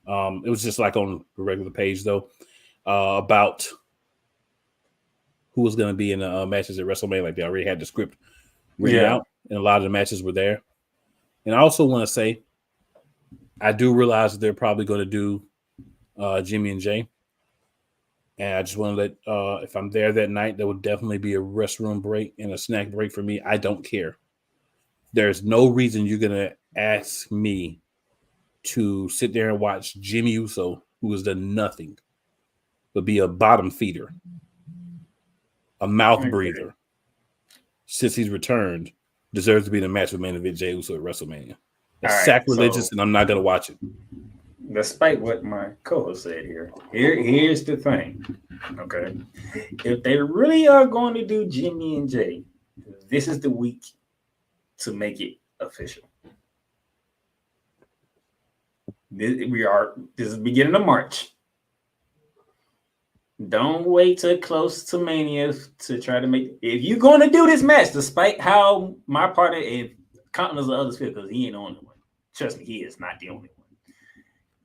It was just like on the regular page though, about who was going to be in the matches at WrestleMania. Like they already had the script written out, and a lot of the matches were there. And I also want to say, I do realize that they're probably going to do Jimmy and Jay. And I just want to let, if I'm there that night, there will definitely be a restroom break and a snack break for me. I don't care. There's no reason you're going to ask me to sit there and watch Jimmy Uso, who has done nothing but be a bottom feeder, a mouth breather, since he's returned, deserves to be in a match with main event Jey Uso at WrestleMania. That's sacrilegious, and I'm not going to watch it. Despite what my co-host said here's the thing. Okay, if they really are going to do Jimmy and Jay, this is the week to make it official. This is the beginning of March. Don't wait till close to Mania to try to make. If you're going to do this match, despite how my partner and countless of others feel, because he ain't the only one. Trust me, he is not the only one.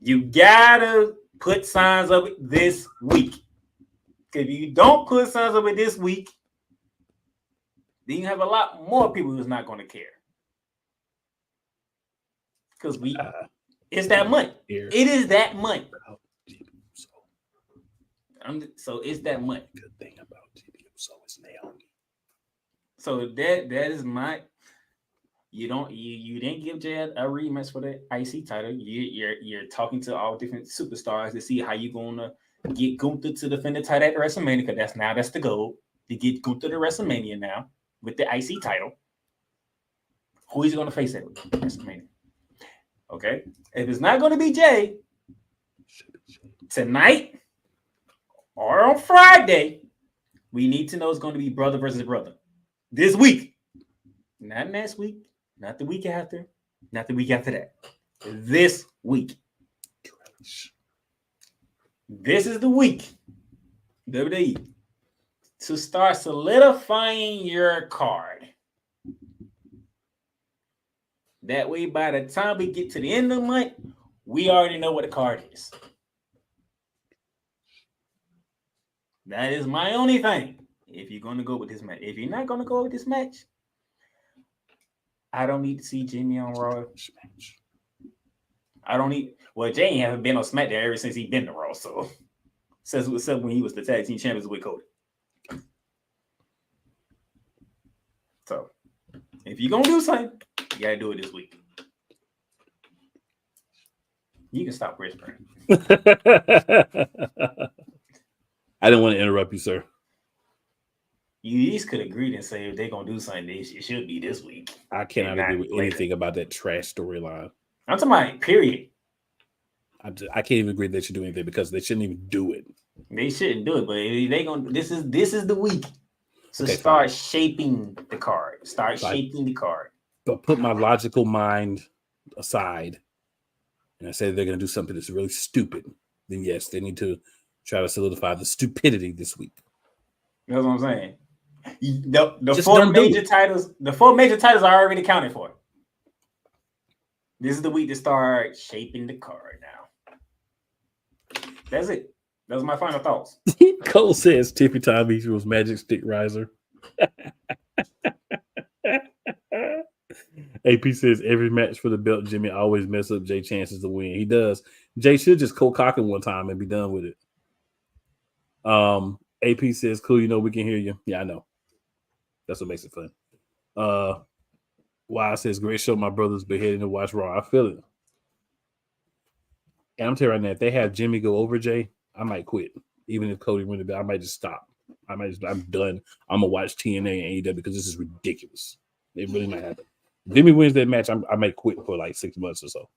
You gotta put signs of it this week. If you don't put signs of it this week, then you have a lot more people who's not going to care. Because it's that money. It is that money. So it's that money. Good thing about Jimmy Uso is Naomi. So that is my. You didn't give Jay a rematch for the IC title. You're talking to all different superstars to see how you're gonna get Gunther to defend the title at WrestleMania, because that's the goal, to get Gunther to WrestleMania now with the IC title. Who is he gonna face at WrestleMania? Okay, if it's not gonna be Jay tonight or on Friday, we need to know it's gonna be brother versus brother this week, not next week. Not the week after, not the week after that. This week. This is the week, WWE, to start solidifying your card. That way, by the time we get to the end of the month, we already know what the card is. That is my only thing. If you're going to go with this match. If you're not going to go with this match, I don't need to see Jimmy on Raw. I don't need. Well, Jay haven't been on SmackDown ever since he's been to Raw. So, except when he was the tag team champions with Cody. So, if you're gonna do something, you gotta do it this week. You can stop whispering. I didn't want to interrupt you, sir. You at least could agree and say if they're gonna do something, it should be this week. I cannot agree with anything about that trash storyline. I'm talking about period. I can't even agree they should do anything because they shouldn't even do it. They shouldn't do it, but they gonna. This is the week to Okay, start fine. shaping the card. Start So shaping the card. But put my logical mind aside, and I say they're going to do something that's really stupid. Then yes, they need to try to solidify the stupidity this week. That's what I'm saying. The Just four don't do major it. titles. The 4 major titles are already accounted for. This is the week to start shaping the card now. That's it. Those are my final thoughts. Cole says Tippy Time equals Magic Stick Riser. AP says every match for the belt, Jimmy always mess up Jay chances to win. He does. Jay should just cock him one time and be done with it. AP says, cool, we can hear you. Yeah, I know. That's what makes it fun. Y says, great show, my brother's beheading to watch Raw. I feel it. And I'm telling you right now, if they have Jimmy go over Jay, I might quit. Even if Cody wins the belt, I might just stop. I'm done. I'm gonna watch TNA and AEW because this is ridiculous. It really might happen. If Jimmy wins that match, I might quit for like 6 months or so.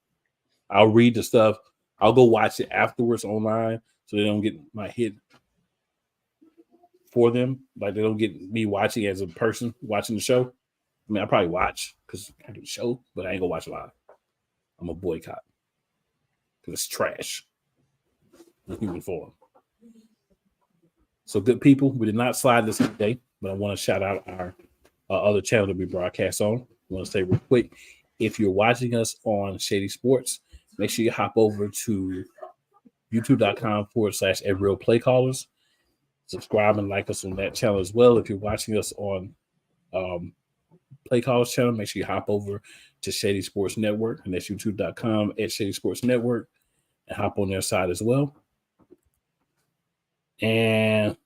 I'll read the stuff. I'll go watch it afterwards online so they don't get my hit for them. Like they don't get me watching as a person watching the show. I mean, I probably watch because I do the show, but I ain't gonna watch live. I'm a boycott because it's trash in human form. So, good people, we did not slide this today, but I want to shout out our other channel that we broadcast on. I want to say real quick, if you're watching us on Shady Sports, make sure you hop over to youtube.com/everyrealplaycallers. Subscribe and like us on that channel as well. If you're watching us on Play Callers channel, make sure you hop over to Shady Sports Network, and that's youtube.com/Shady Sports Network, and hop on their side as well. And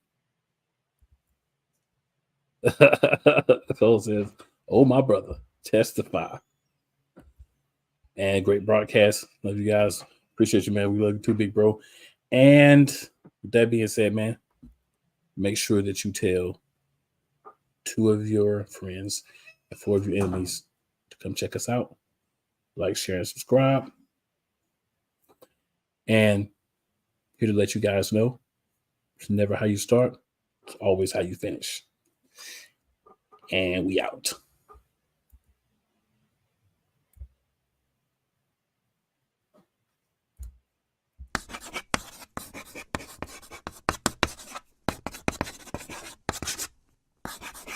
Cole says, oh, my brother, testify. And great broadcast. Love you guys. Appreciate you, man. We love you too, big bro. And with that being said, man, make sure that you tell 2 of your friends and 4 of your enemies to come check us out. Like, share, and subscribe. And here to let you guys know, it's never how you start. It's always how you finish. And we out.